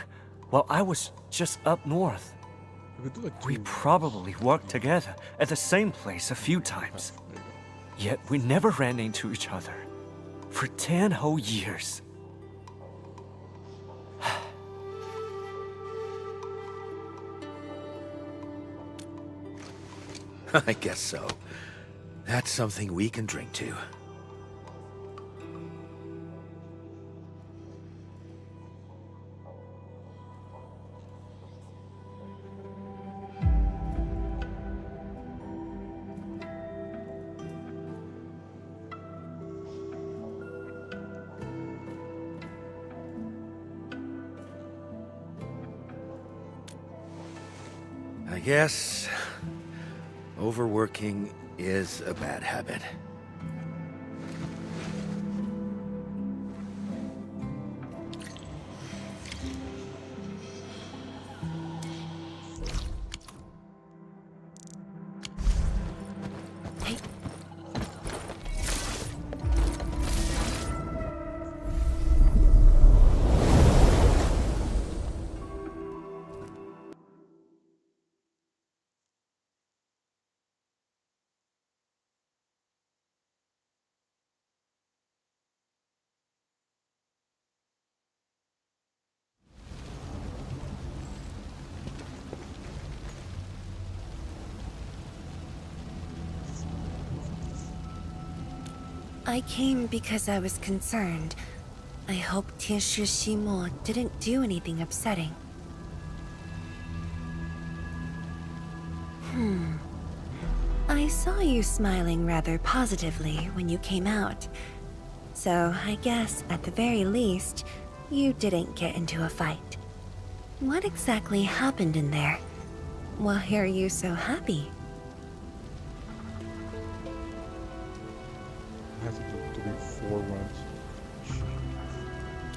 while I was just up north. We probably worked together at the same place a few times. Yet we never ran into each other. For 10 whole years. I guess so. That's something we can drink to. I guess overworking is a bad habit. I came because I was concerned. I hope Tianshi Ximo didn't do anything upsetting. I saw you smiling rather positively when you came out. So I guess, at the very least, you didn't get into a fight. What exactly happened in there? Why are you so happy? I have to do 4 runs.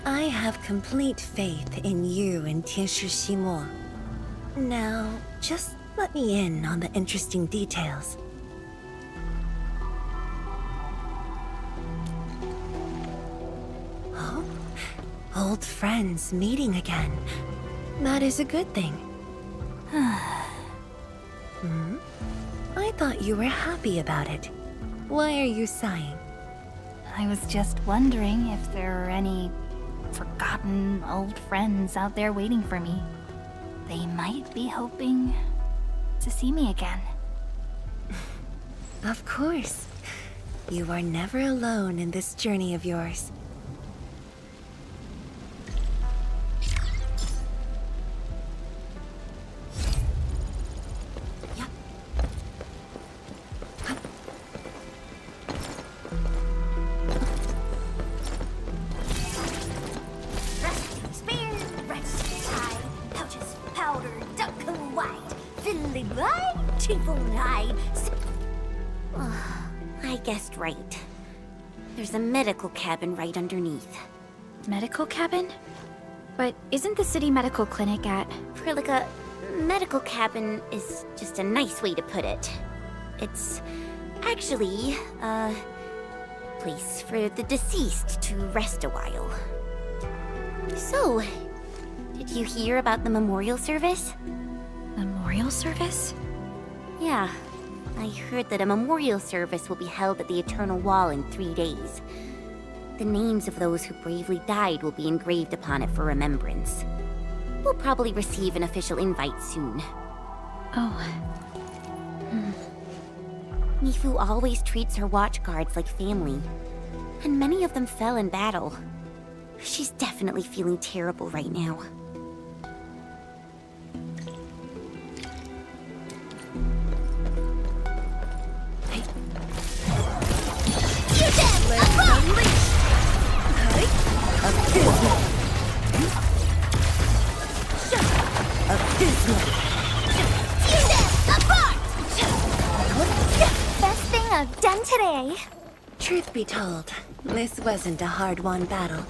I have complete faith in you and Tianshi Ximo. Now, just let me in on the interesting details. Oh? Old friends meeting again. That is a good thing. Hmm? I thought you were happy about it. Why are you sighing? I was just wondering if there are any forgotten old friends out there waiting for me. They might be hoping to see me again. Of course. You are never alone in this journey of yours. I guessed right. There's a medical cabin right underneath. Medical cabin? But isn't the city medical clinic at... Prilika, medical cabin is just a nice way to put it. It's actually a place for the deceased to rest a while. So, did you hear about the memorial service? Memorial service? Yeah. I heard that a memorial service will be held at the Eternal Wall in 3 days. The names of those who bravely died will be engraved upon it for remembrance. We'll probably receive an official invite soon. Oh. Mifu always treats her watch guards like family, and many of them fell in battle. She's definitely feeling terrible right now. Best thing I've done today. Truth be told, this wasn't a hard-won battle.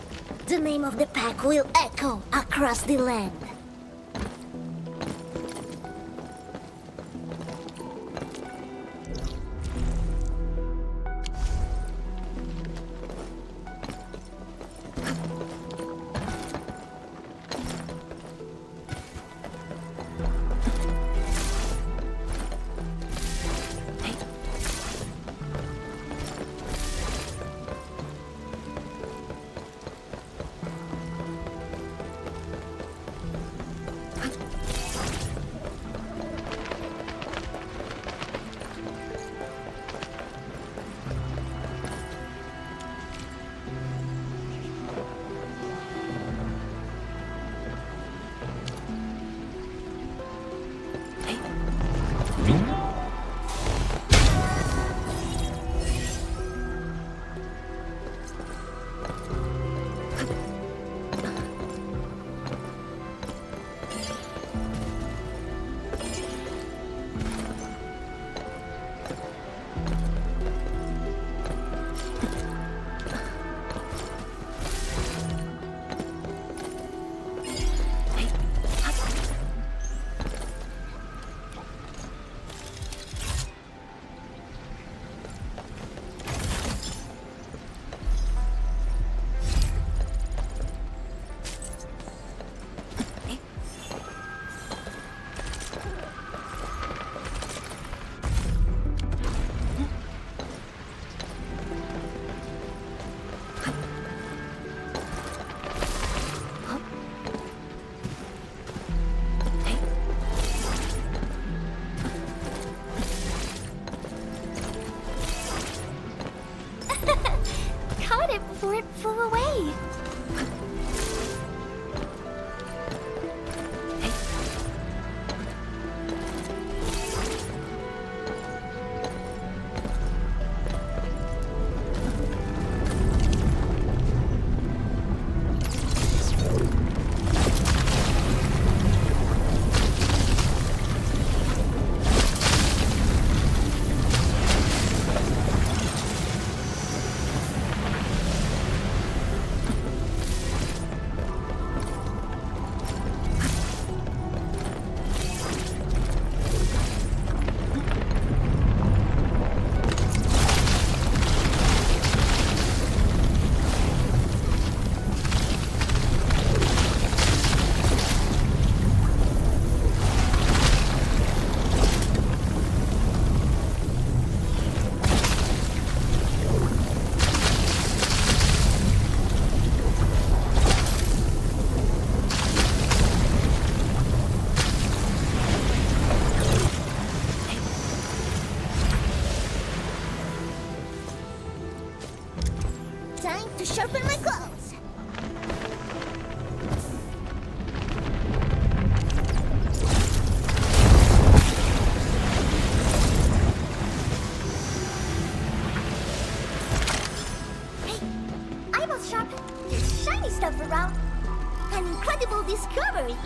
The name of the pack will echo across the land. Before it flew away. to sharpen my claws. Hey, I must sharpen this shiny stuff around. An incredible discovery.